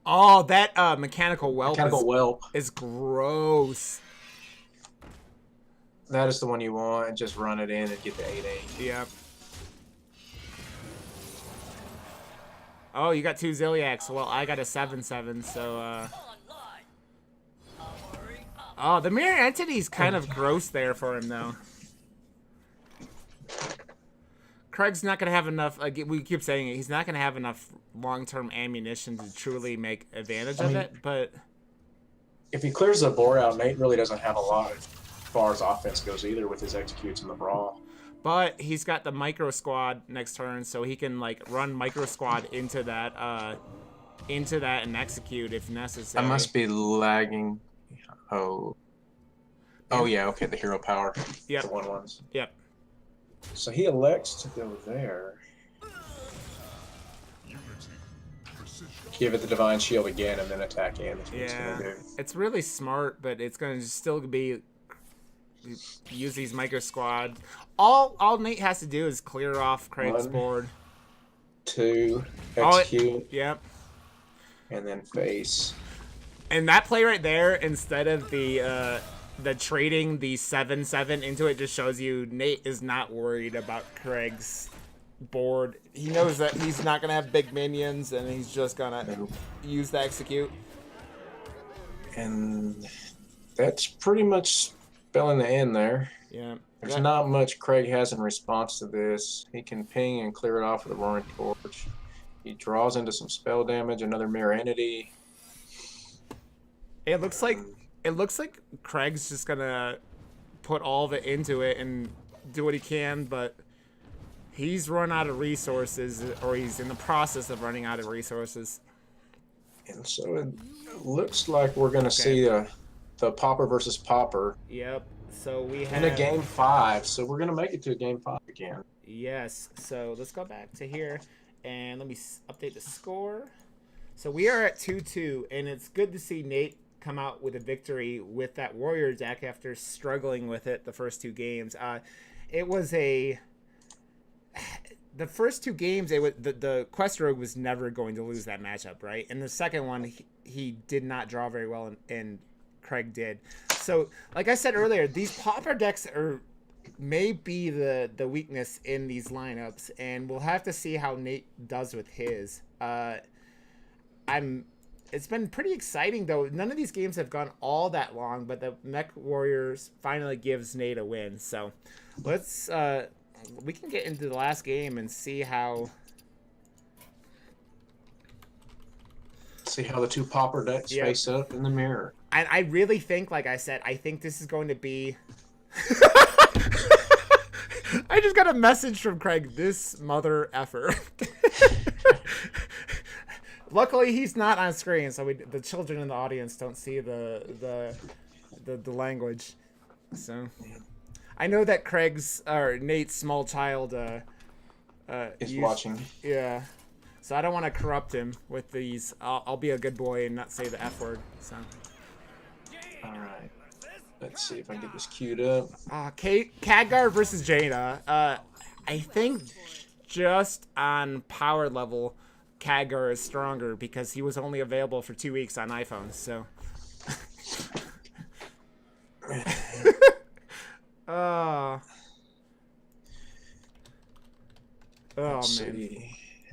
Oh, that Mechanical Whelp Whelp. is gross. That is the one you want, and just run it in and get the 8/8. Yep. Oh, you got 2 Ziliax. Well, I got a 7/7, so Oh, the Mirror Entity's kind of gross there for him, though. Craig's not going to have enough, like we keep saying it, he's not going to have enough long-term ammunition to truly make advantage of it, but... If he clears the board out, Nate really doesn't have a lot as far as offense goes either with his executes in the brawl. But he's got the micro squad next turn, so he can like run micro squad into that and execute if necessary. I must be lagging. Oh yeah, okay, the hero power. Yep. The 1/1s. Yep. So he elects to go there. Give it the divine shield again and then attack in. Yeah, it's really smart, but it's gonna still be use these micro squad. All Nate has to do is clear off Craig's board. 2, execute. Yep. And then face. And that play right there, instead of the trading the 7/7 into it, just shows you Nate is not worried about Craig's board. He knows that he's not gonna have big minions, and he's just gonna use the execute. And that's pretty much spelling the end there. Yeah. There's not much Craig has in response to this. He can ping and clear it off with a Roaring Torch. He draws into some spell damage, another Mirror Entity. It looks like Craig's just gonna put all of it into it and do what he can, but he's run out of resources, or he's in the process of running out of resources. And so it looks like we're gonna see the Pauper versus Pauper. Yep. So we have in a game 5. So we're gonna make it to a game 5 again. Yes. So let's go back to here and let me update the score. So we are at 2-2, and it's good to see Nate come out with a victory with that warrior deck after struggling with it the first 2 games. It was the first 2 games, the Quest Rogue was never going to lose that matchup, right? And the second one, he did not draw very well, and Craig did. So, like I said earlier, these Pauper decks may be the weakness in these lineups, and we'll have to see how Nate does with his. It's been pretty exciting, though. None of these games have gone all that long, but the Mech Warriors finally gives Nate a win. So let's we can get into the last game and see how the 2 Pauper decks face up in the mirror. I really think, like I said, I think this is going to be I just got a message from Craig, this mother effer. Luckily, he's not on screen, so the children in the audience don't see the language. So, I know that Nate's small child is watching. Yeah, so I don't want to corrupt him with these. I'll be a good boy and not say the F word. So. All right. Let's see if I can get this queued up. Khadgar versus Jaina. I think just on power level, Khadgar is stronger because he was only available for 2 weeks on iPhone. So. Oh man.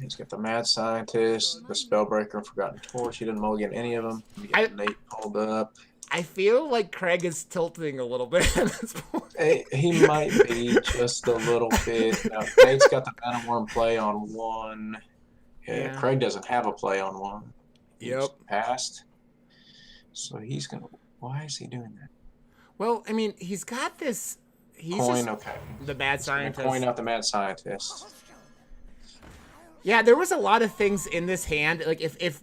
He's got the Mad Scientist, the Spellbreaker, and Forgotten Torch. He didn't mulligan any of them. Nate pulled up. I feel like Craig is tilting a little bit at this point. He might be just a little bit. Now, Nate's got the Venom Worm play on 1. Yeah. Craig doesn't have a play on 1. He's passed. So he's going to... Why is he doing that? Well, I mean, he's got this... Coin, okay. The Mad Scientist. Coin out the Mad Scientist. Yeah, there was a lot of things in this hand. Like, if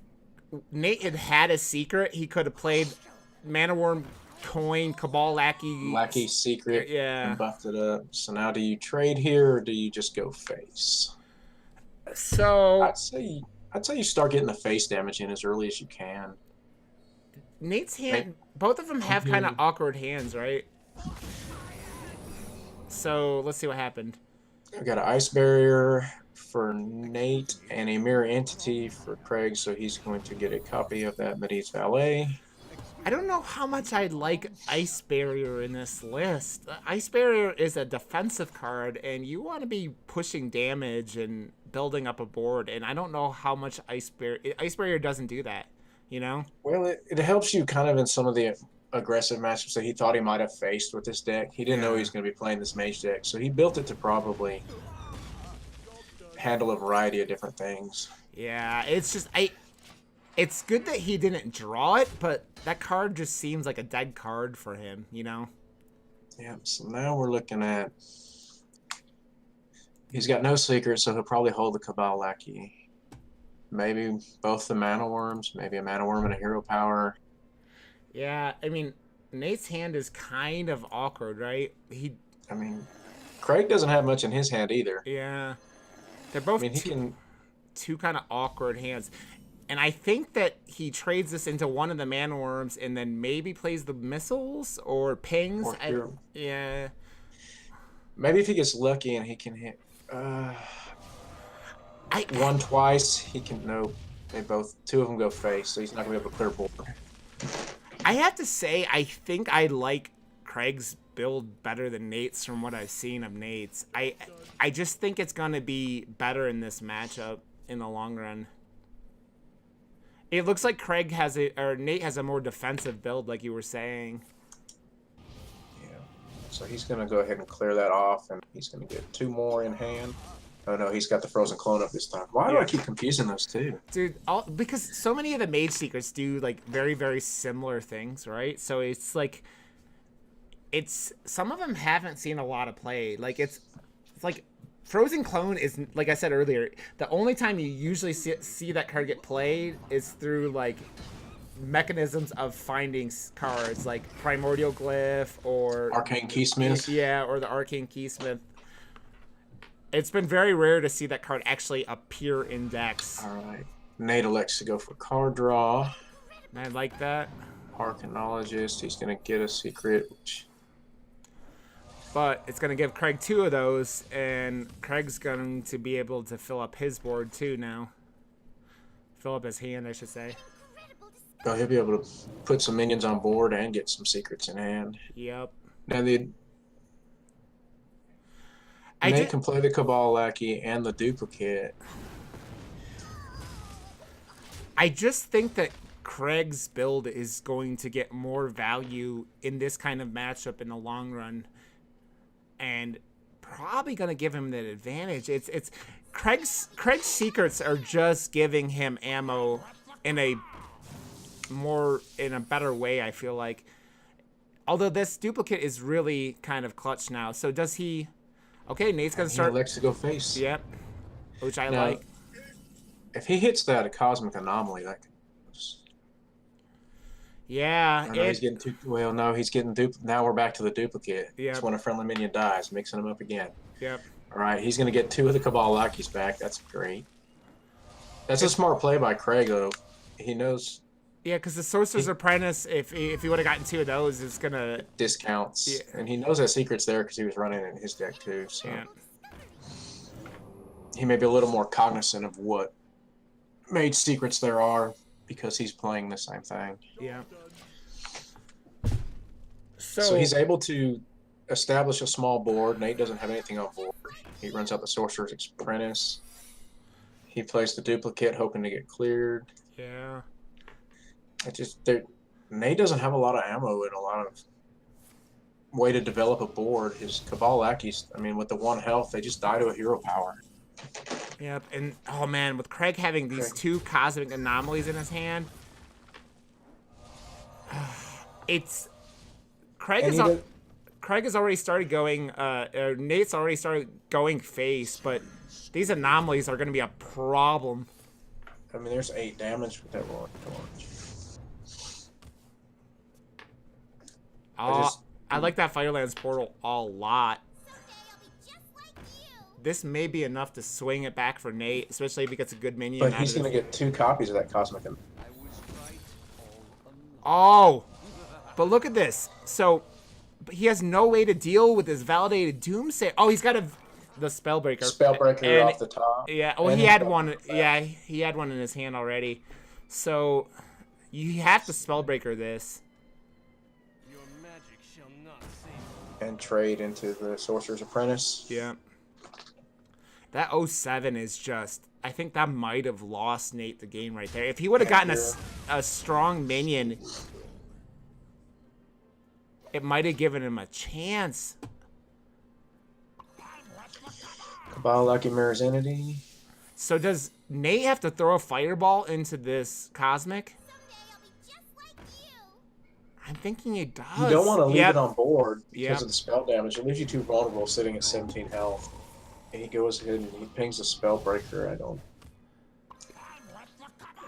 Nate had a secret, he could have played Mana Worm, Coin, Cabal Lackey. Lackey secret. Yeah. And buffed it up. So now do you trade here, or do you just go face? So... I'd say you start getting the face damage in as early as you can. Nate's hand... Both of them have kind of awkward hands, right? So, let's see what happened. I've got an Ice Barrier for Nate and a Mirror Entity for Craig, so he's going to get a copy of that Medivh Valet. I don't know how much I like Ice Barrier in this list. Ice Barrier is a defensive card, and you want to be pushing damage and building up a board, and I don't know how much Ice Barrier doesn't do that, you know? Well, it helps you kind of in some of the aggressive matchups that he thought he might have faced with this deck. He didn't know he was going to be playing this mage deck, so he built it to probably handle a variety of different things. Yeah, it's just it's good that he didn't draw it, but that card just seems like a dead card for him, you know? Yeah, so now we're looking at... He's got no secret, so he'll probably hold the Cabal Lackey. Maybe both the Mana Worms, maybe a Mana Worm and a Hero Power. Yeah, I mean, Nate's hand is kind of awkward, right? I mean, Craig doesn't have much in his hand either. Yeah. They're both two kind of awkward hands. And I think that he trades this into one of the Mana Worms and then maybe plays the missiles or pings. Or yeah. Maybe if he gets lucky and he can hit one twice, he can... Nope. Two of them go face, so he's not going to be able to clear board. I have to say, I think I like Craig's build better than Nate's from what I've seen of Nate's. I just think it's going to be better in this matchup in the long run. It looks like Nate has a more defensive build, like you were saying. Yeah. So he's going to go ahead and clear that off, and he's going to get 2 more in hand. Oh no, he's got the Frozen Clone up this time. Why do I keep confusing those two? Dude, because so many of the Mage Secrets do like very, very similar things, right? So it's like, some of them haven't seen a lot of play. Like it's like Frozen Clone is, like I said earlier, the only time you usually see that card get played is through like mechanisms of finding cards like Primordial Glyph or Arcane Keysmith. Yeah, or the Arcane Keysmith. It's been very rare to see that card actually appear in decks. All right. Nate elects to go for card draw. I like that. Arcanologist. He's going to get a secret. But it's going to give Craig 2 of those, and Craig's going to be able to fill up his board too now. Fill up his hand, I should say. Oh, he'll be able to put some minions on board and get some secrets in hand. Yep. Now, Nate can play the Cabal Lackey and the duplicate. I just think that Craig's build is going to get more value in this kind of matchup in the long run, and probably going to give him that advantage. It's Craig's secrets are just giving him ammo in a better way, I feel like. Although this duplicate is really kind of clutch now. So does he? Okay, Nate's going to start. He elects to go face. Yep. Which I like. If he hits that, a Cosmic Anomaly, that could... Yeah. He's getting too... Well, no, he's getting... Now we're back to the duplicate. Yep. It's when a friendly minion dies, mixing them up again. Yep. All right, he's going to get 2 of the Cabal Lackeys back. That's great. That's a smart play by Craig, though. He knows... Yeah, because the Sorcerer's Apprentice, if he would have gotten 2 of those, is going to... Discounts. Yeah. And he knows that secret's there because he was running in his deck, too. So yeah. He may be a little more cognizant of what mage secrets there are because he's playing the same thing. Yeah. So he's able to establish a small board. Nate doesn't have anything on board. He runs out the Sorcerer's Apprentice. He plays the duplicate, hoping to get cleared. Yeah. Nate doesn't have a lot of ammo and a lot of way to develop a board. His Cabal Lackeys, I mean, with the 1 health, they just die to a hero power. Yep, and oh man, with Craig having these 2 Cosmic Anomalies in his hand, Craig has already started going. Nate's already started going face, but these anomalies are going to be a problem. I mean, there's 8 damage with that roaring torch. I like that Firelands portal a lot. This may be enough to swing it back for Nate, especially if he gets a good minion. But he's going to get 2 copies of that Cosmic. Oh, but look at this. So, but he has no way to deal with his validated Doomsay. Oh, he's got the Spellbreaker. Spellbreaker off the top. Yeah. Well, he had one. Yeah, he had one in his hand already. So, you have to Spellbreaker this. And trade into the Sorcerer's Apprentice. Yeah. That 07 is just... I think that might have lost Nate the game right there. If he would have gotten a strong minion, it might have given him a chance. Kabalaki mirrors entity. So does Nate have to throw a fireball into this cosmic? I'm thinking he does. You don't want to leave Yep. it on board because Yep. of the spell damage. It leaves you too vulnerable sitting at 17 health. And he goes ahead and he pings the Spellbreaker. I don't.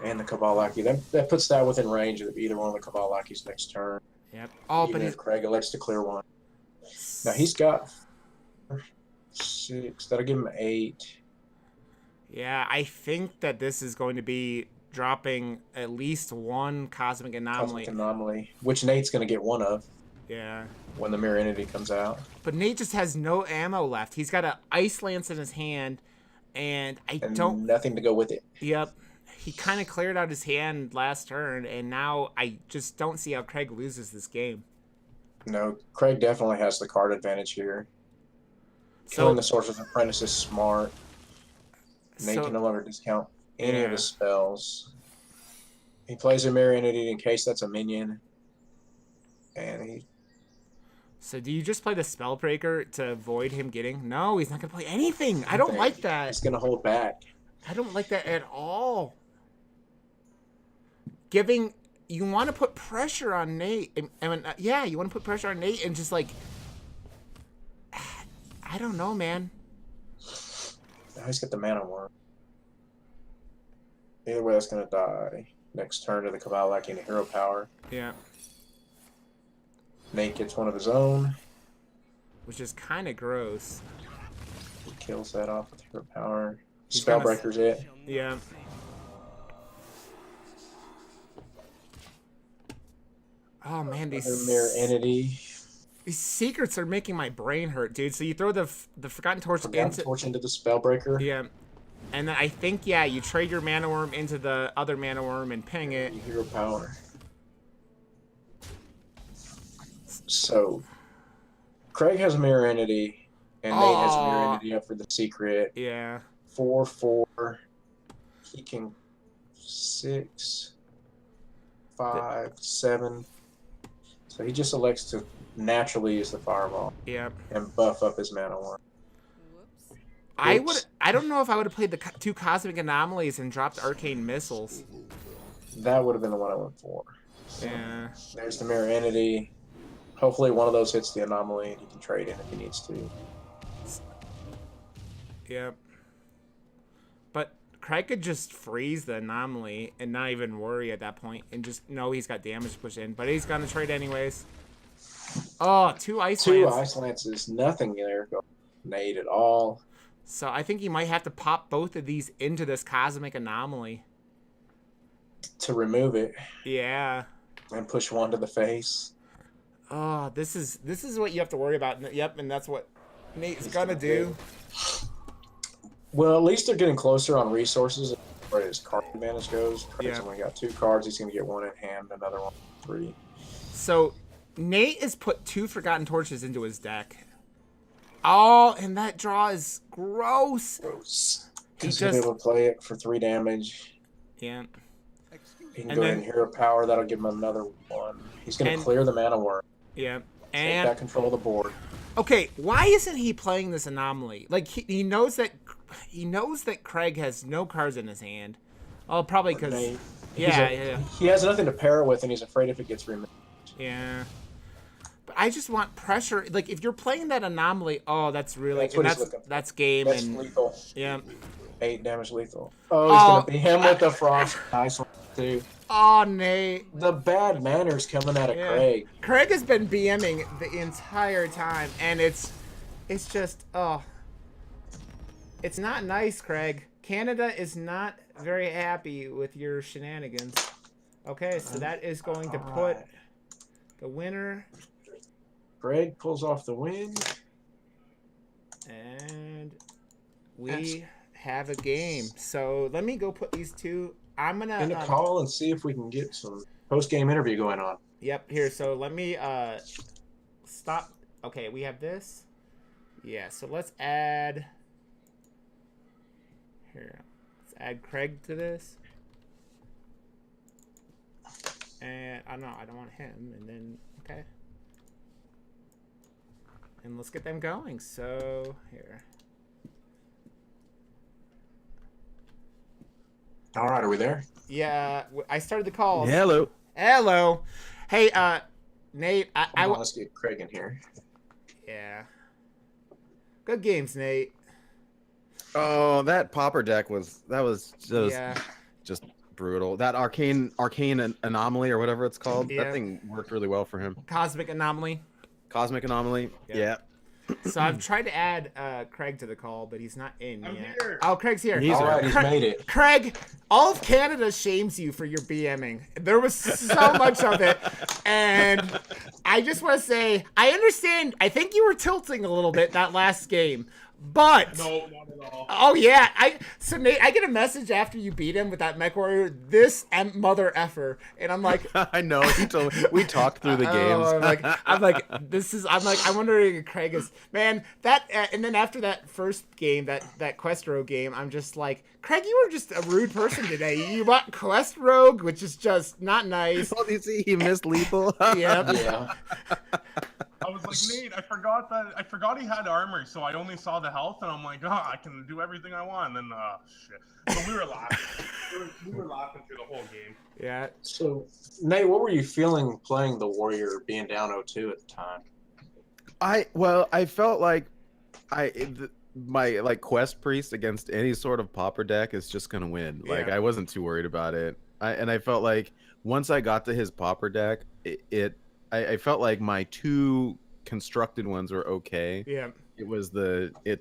And the Kabalaki. That puts that within range of either one of the Kabalaki's next turn. Yep. Oh, Even but if Craig elects to clear one. Now he's got 6. That'll give him 8. yeah, I think that this is going to be dropping at least one cosmic anomaly. Cosmic Anomaly, which Nate's going to get one of Yeah. when the Mirror Entity comes out. But Nate just has no ammo left. He's got an Ice Lance in his hand, and And don't. nothing to go with it. Yep. He kind of cleared out his hand last turn, and now I just don't see how Craig loses this game. No, Craig definitely has the card advantage here. Killing the Sorcerer's Apprentice is smart. Nate can no longer discount any of his spells. He plays a Mirror Entity in case that's a minion. And he... So do you just play the Spellbreaker to avoid him getting... No, he's not going to play anything. I don't like that. He's going to hold back. I don't like that at all. Giving... You want to put pressure on Nate. I mean, yeah, you want to put pressure on Nate and just like... I don't know, man. Now he's got the Mana Worm. Either way, that's going to die. Next turn to the Kabalaki and Hero Power. Yeah. Nate gets one of his own. Which is kind of gross. He kills that off with Hero Power. He's Spellbreaker's it. Yeah. Oh, man, Another Mirror Entity. These secrets are making my brain hurt, dude. So you throw the Forgotten Torch into the Spellbreaker. Yeah. And then I think, yeah, you trade your Mana Worm into the other Mana Worm and ping it. Hero Power. So, Craig has Mirror Entity, and Nate has Mirror Entity up for the secret. Yeah. 4/4. He can 6, 5, 7. So he just elects to naturally use the Fireball. Yep. And buff up his Mana Worm. I don't know if I would have played the 2 Cosmic Anomalies and dropped Arcane Missiles. That would have been the one I went for. Yeah. There's the Mirror Entity. Hopefully one of those hits the anomaly and he can trade in if he needs to. Yep. But Craig could just freeze the anomaly and not even worry at that point and just know he's got damage pushed in. But he's going to trade anyways. Oh, 2 Ice Lance. 2 Ice Lances. Nothing there. Nate at all. So I think you might have to pop both of these into this Cosmic Anomaly. To remove it. Yeah. And push one to the face. Oh, this is what you have to worry about. Yep, and that's what Nate's gonna do. Well, at least they're getting closer on resources as far as card advantage goes. Craig's only got 2 cards. He's gonna get 1 in hand, another one 3. So Nate has put 2 Forgotten Torches into his deck. Oh, and that draw is gross. He's gonna be able to play it for 3 damage. Yeah. He can go ahead and Hero Power. That'll give him another 1. He's gonna clear the Mana Worm. Yeah. Take back control of the board. Okay, why isn't he playing this anomaly? Like he knows that Craig has no cards in his hand. Oh, probably because yeah. He has nothing to pair it with, and he's afraid if it gets removed. Yeah. But I just want pressure. Like if you're playing that anomaly, oh, that's really that's game that's and lethal. Yeah. 8 damage lethal. Oh, he's gonna be him with the frost. Nice one too. Oh, Nate. The bad manners coming out of Craig. Craig has been BMing the entire time, and it's just, oh. It's not nice, Craig. Canada is not very happy with your shenanigans. Okay, so that is going to put the winner. Craig pulls off the win. And we have a game. So let me go put these 2. I'm gonna call and see if we can get some post-game interview going on. Yep, here. So let me stop. Okay, we have this. Yeah, so let's add here. Let's add Craig to this. And I don't want him. And then okay. And let's get them going. So here. All right, are we there? Yeah, I started the calls. Hello. Hello. Hey, Nate. Hold on, let's get Craig in here. Yeah. Good games, Nate. Oh, that popper deck was Yeah. just brutal. That arcane anomaly or whatever it's called. Yeah. That thing worked really well for him. Cosmic Anomaly. Cosmic anomaly. Yeah. So I've tried to add Craig to the call, but he's not in I'm yet. here. Oh, Craig's here. He's All right, he's Craig- made it. Craig, all of Canada shames you for your BMing. There was so much of it. And I just want to say, I understand. I think you were tilting a little bit that last game. But No, not at all. oh yeah, so Nate, I get a message after you beat him with that mech warrior, this mother effer, and I'm like, I know. We talked through the games. I'm like, I'm wondering if Craig is man that, and then after that first game, that Quest Rogue game, I'm just like, Craig, you were just a rude person today. You bought Quest Rogue, which is just not nice. Oh, you see, he missed lethal. Yep. Yeah. I was like, Nate, I forgot he had armor, so I only saw the health, and I'm like, I can do everything I want. And then, shit. But we were laughing. we were laughing through the whole game. Yeah. So, Nate, what were you feeling playing the Warrior being down 0-2 at the time? I felt like my quest priest against any sort of popper deck is just gonna win. Like Yeah. I wasn't too worried about it. I felt like once I got to his popper deck, I felt like my two constructed ones were okay. Yeah. It's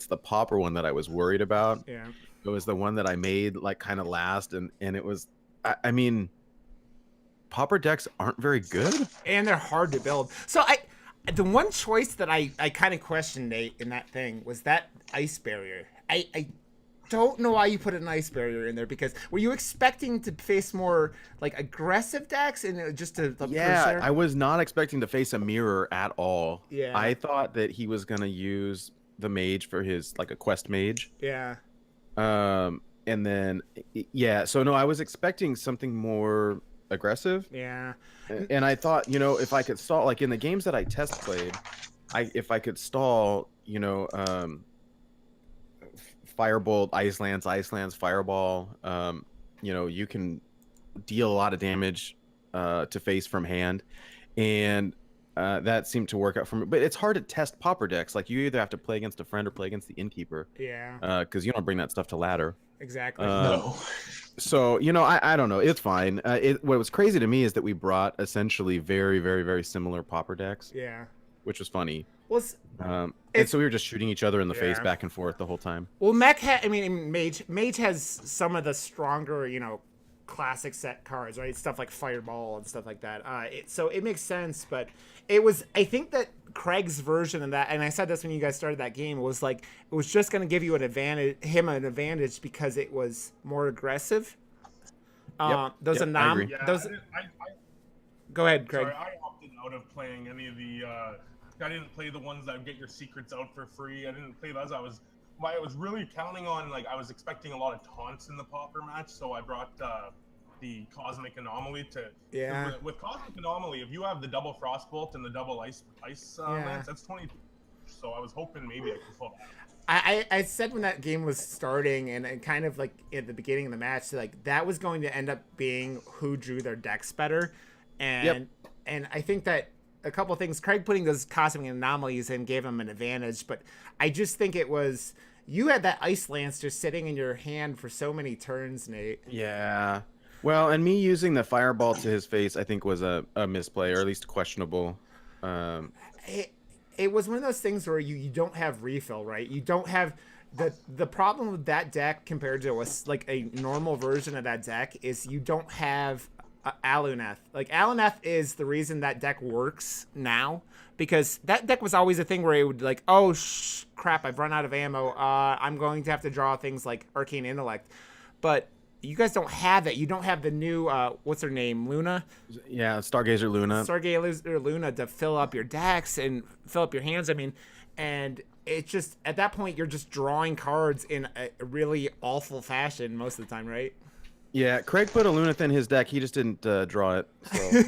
the popper one that I was worried about. Yeah. It was the one that I made like kind of last, and it was I mean, popper decks aren't very good. And they're hard to build. So the one choice that I kind of questioned, Nate, in that thing was that ice barrier. I don't know why you put an ice barrier in there, because were you expecting to face more like aggressive decks and just to Yeah, I was not expecting to face a mirror at all. Yeah. I thought that he was gonna use the mage for his like a quest mage. Yeah. And then yeah, so no, I was expecting something more aggressive. Yeah. And I thought, if I could stall, like in the games that I test played, if I could stall, Firebolt, Ice Lance, Fireball, you can deal a lot of damage to face from hand, and that seemed to work out for me. But it's hard to test popper decks. Like you either have to play against a friend or play against the innkeeper. Yeah. Because you don't bring that stuff to ladder. Exactly. No. So I don't know. It's fine. What was crazy to me is that we brought essentially very, very, very similar popper decks, Yeah. which was funny. Well, And so we were just shooting each other in the face Yeah. back and forth the whole time. well, Mage has some of the stronger, classic set cards, right? Stuff like Fireball and stuff like that. So it makes sense, but I think that Craig's version of that, and I said this when you guys started that game, was like, it was just going to give you an advantage because it was more aggressive. Those Yep, I agree. Yeah, those. I Go ahead, Craig. sorry, I opted out of playing any of the. I didn't play the ones that would get your secrets out for free. I didn't play those. I was really counting on, like, I was expecting a lot of taunts in the popper match, so I brought the Cosmic Anomaly to. Yeah. With Cosmic Anomaly, if you have the double Frostbolt and the double Ice Lance, that's 20. So I was hoping maybe I could pull that. I said when that game was starting and kind of like at the beginning of the match, like that was going to end up being who drew their decks better, and I think that a couple things, Craig putting those Cosmic Anomalies in gave him an advantage, but I just think it was, you had that Ice Lance just sitting in your hand for so many turns, Nate. Yeah. Well, and me using the Fireball to his face, I think was a misplay, or at least questionable. It was one of those things where you don't have refill, right? You don't have the problem with that deck compared to a normal version of that deck is you don't have Aluneth. Like Aluneth is the reason that deck works now, because that deck was always a thing where it would like, oh crap, I've run out of ammo. I'm going to have to draw things like Arcane Intellect, but you guys don't have that. You don't have the new what's her name, Luna? Yeah, Stargazer Luna. Stargazer Luna to fill up your decks and fill up your hands. I mean, and it's just at that point you're just drawing cards in a really awful fashion most of the time, right? Yeah, Craig put a Lunith in his deck. He just didn't draw it. So.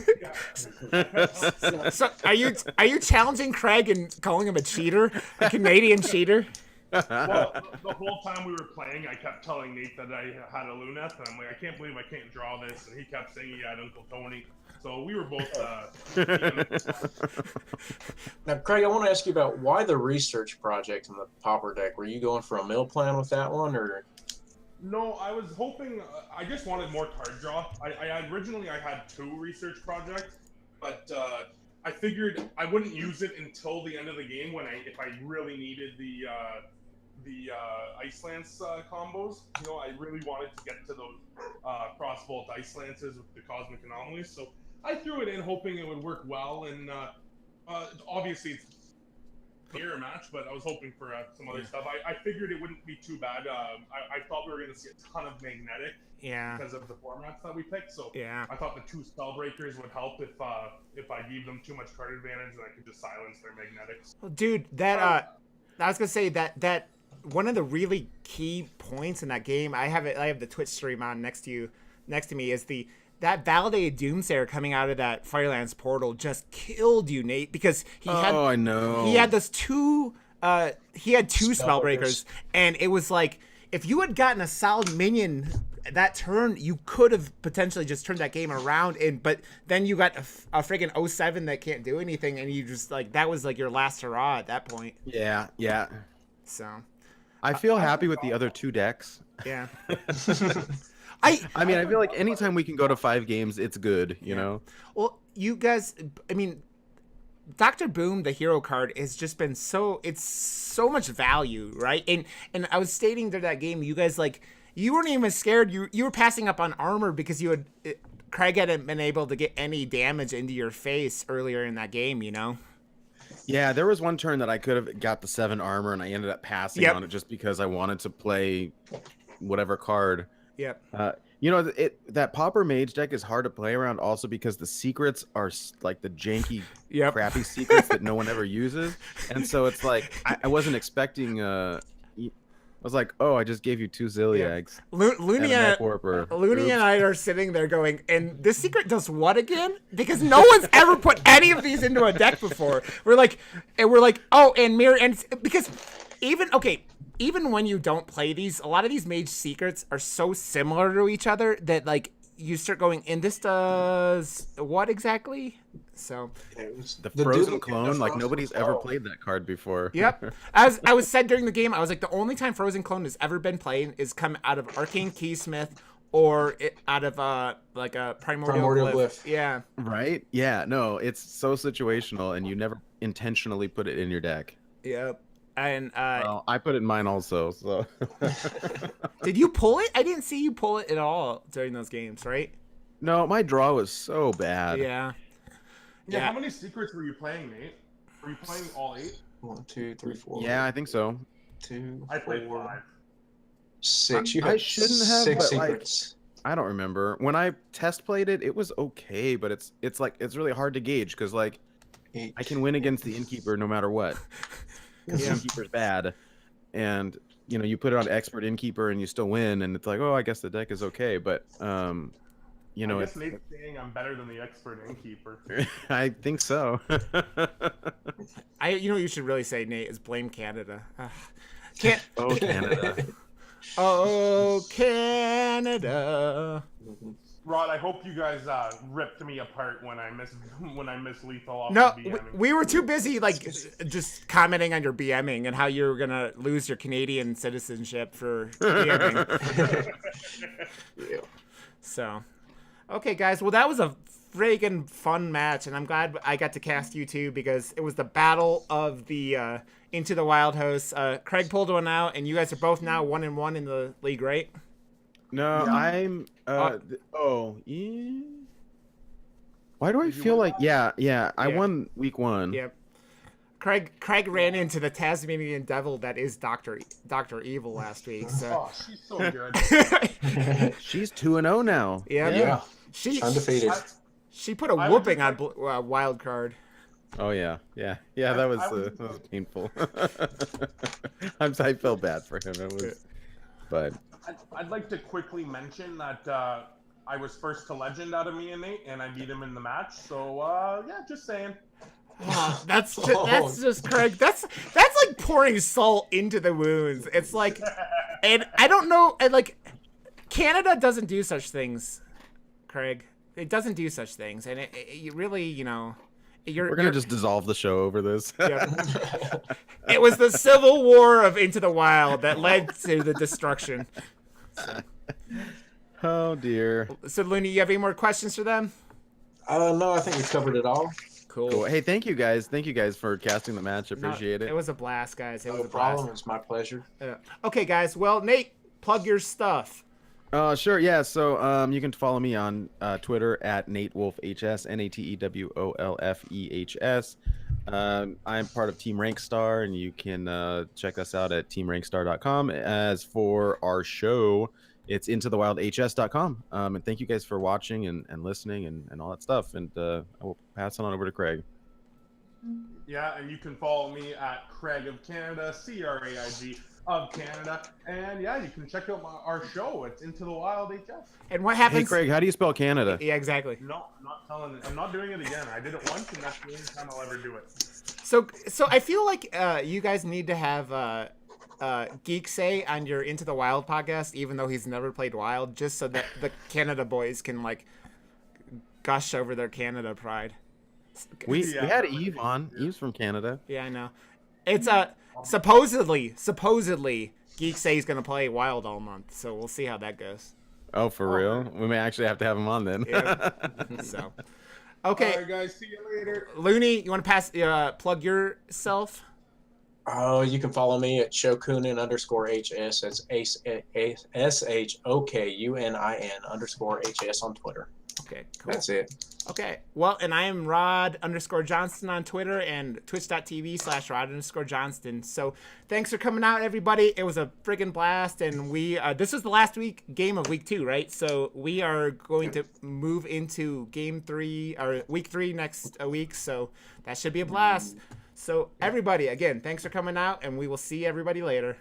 So are you challenging Craig and calling him a cheater, a Canadian cheater? Well, the whole time we were playing, I kept telling Nate that I had a Luneth, and I'm like, I can't believe I can't draw this, and he kept saying he had Uncle Tony. So we were both. Now, Craig, I want to ask you about why the research project in the Pauper deck. Were you going for a mill plan with that one, or? No, I was hoping. I just wanted more card draw. I originally I had 2 research projects, but I figured I wouldn't use it until the end of the game if I really needed the Ice Lance combos. You know, I really wanted to get to those cross bolt Ice Lances with the Cosmic Anomalies. So I threw it in hoping it would work well, and obviously it's a mirror match, but I was hoping for some other stuff. I figured it wouldn't be too bad. I thought we were going to see a ton of magnetic because of the formats that we picked. So I thought the 2 Spellbreakers would help if I gave them too much card advantage, and I could just silence their magnetics. Well, dude, I was gonna say that one of the really key points in that game, I have the Twitch stream on next to me, is that validated Doomsayer coming out of that Firelands portal just killed you, Nate, because he had those 2 Spellbreakers, and it was like if you had gotten a solid minion that turn, you could have potentially just turned that game around, but then you got a friggin' 07 that can't do anything, and you just that was your last hurrah at that point. Yeah. So I feel happy with the other 2 decks. Yeah. I mean, I feel like anytime we can go to 5 games, it's good, you know? Well, you guys, I mean, Dr. Boom, the hero card, has just been it's so much value, right? And I was stating during that game, you guys, you weren't even scared. You were passing up on armor because Craig hadn't been able to get any damage into your face earlier in that game, you know? Yeah, there was one turn that I could have got the 7 armor, and I ended up passing on it just because I wanted to play whatever card. Yep. You know, that Pauper Mage deck is hard to play around also because the secrets are like the janky, crappy secrets that no one ever uses. And so it's like, I wasn't expecting, I was like, oh, I just gave you 2 Zilliags. Looney and I are sitting there going, and this secret does what again? Because no one's ever put any of these into a deck before. We're like, oh, and mirror, and because even when you don't play these, a lot of these mage secrets are so similar to each other that you start going, and this does what exactly? So the frozen clone, nobody's ever played that card before. Yep. As I was said during the game, I was like, the only time frozen clone has ever been played is come out of Arcane Keysmith or out of a primordial glyph. Yeah. Right? Yeah. No, it's so situational, and you never intentionally put it in your deck. Yep. And well, I put it in mine also. So did you pull it? I didn't see you pull it at all during those games, right? No, my draw was so bad. Yeah. How many secrets were you playing, Nate? Were you playing all 8? 1, 2, 3, 4. Yeah, I think so. 2. I played 5. 6. I shouldn't have 6 but secrets. I don't remember. When I test played it, it was okay, but it's really hard to gauge because 8. I can win against the Innkeeper no matter what. Because the Innkeeper's bad, and you put it on Expert Innkeeper and you still win, and it's like, oh, I guess the deck is okay, but I guess Nate's saying I'm better than the Expert Innkeeper. I think so. You should really say, Nate, is blame Canada. Oh, Canada. Oh, Canada. Rod, I hope you guys ripped me apart when I missed lethal off No, the BMing. we were too busy just commenting on your BMing and how you were gonna lose your Canadian citizenship for BMing. So, okay, guys. Well, that was a friggin' fun match, and I'm glad I got to cast you two because it was the battle of the Into the Wild hosts. Craig pulled one out, and you guys are both now 1-1 in the league, right? No, yeah. I'm. Why do I feel like? Yeah. I won week 1. Yep. Craig ran into the Tasmanian devil that is Dr. Evil last week. So. Oh, she's so good. She's 2-0 now. Yeah. She's undefeated. She put a whooping on Wild Card. Oh yeah. That was painful. I felt bad for him. It was, but. I'd like to quickly mention that I was first to legend out of me and Nate, and I beat him in the match. So, just saying. Oh, that's just Craig. That's like pouring salt into the wounds. It's like, and I don't know. And like, Canada doesn't do such things, Craig. It doesn't do such things, and it really, you know, We're gonna just dissolve the show over this. Yeah. It was the Civil War of Into the Wild that led to the destruction. Oh dear. So, Looney, you have any more questions for them? No, I think we covered it all. Cool. Hey, thank you guys. Thank you guys for casting the match. Appreciate it. It was a blast, guys. It was No a blast. problem. It's my pleasure. Okay, guys. Well, Nate, plug your stuff. Sure, yeah. So you can follow me on Twitter at NateWolfHS, NateWolfEHS. I'm part of Team Rankstar, and you can check us out at teamrankstar.com. As for our show, it's intothewildhs.com. And thank you guys for watching and listening and all that stuff. And I will pass it on over to Craig. Yeah, and you can follow me at Craig of Canada, CRAIG of Canada, and yeah, you can check out our show. It's Into the Wild HS. And what happens? Hey, Craig, how do you spell Canada? Yeah, exactly. No, I'm not telling it. I'm not doing it again. I did it once, and that's the only time I'll ever do it. So I feel like you guys need to have Geek Say on your Into the Wild podcast, even though he's never played Wild, just so that the Canada boys can like gush over their Canada pride. We had Eve on. Eve's from Canada. Yeah, I know. It's supposedly Geek Say he's gonna play Wild all month, so we'll see how that goes. Oh, for real? We may actually have to have him on then. Yeah. So, okay. All right, guys. See you later. Looney, you want to plug yourself? Oh, you can follow me at Shokunin_HS. That's SHOKUNIN_HS on Twitter. Okay, cool. That's it. Okay, well, and I am Rod_Johnston on Twitter and twitch.tv/Rod_Johnston. So thanks for coming out, everybody. It was a friggin' blast, and this was the last game of week 2, right? So we are going to move into week 3 next week, so that should be a blast. So everybody, again, thanks for coming out, and we will see everybody later.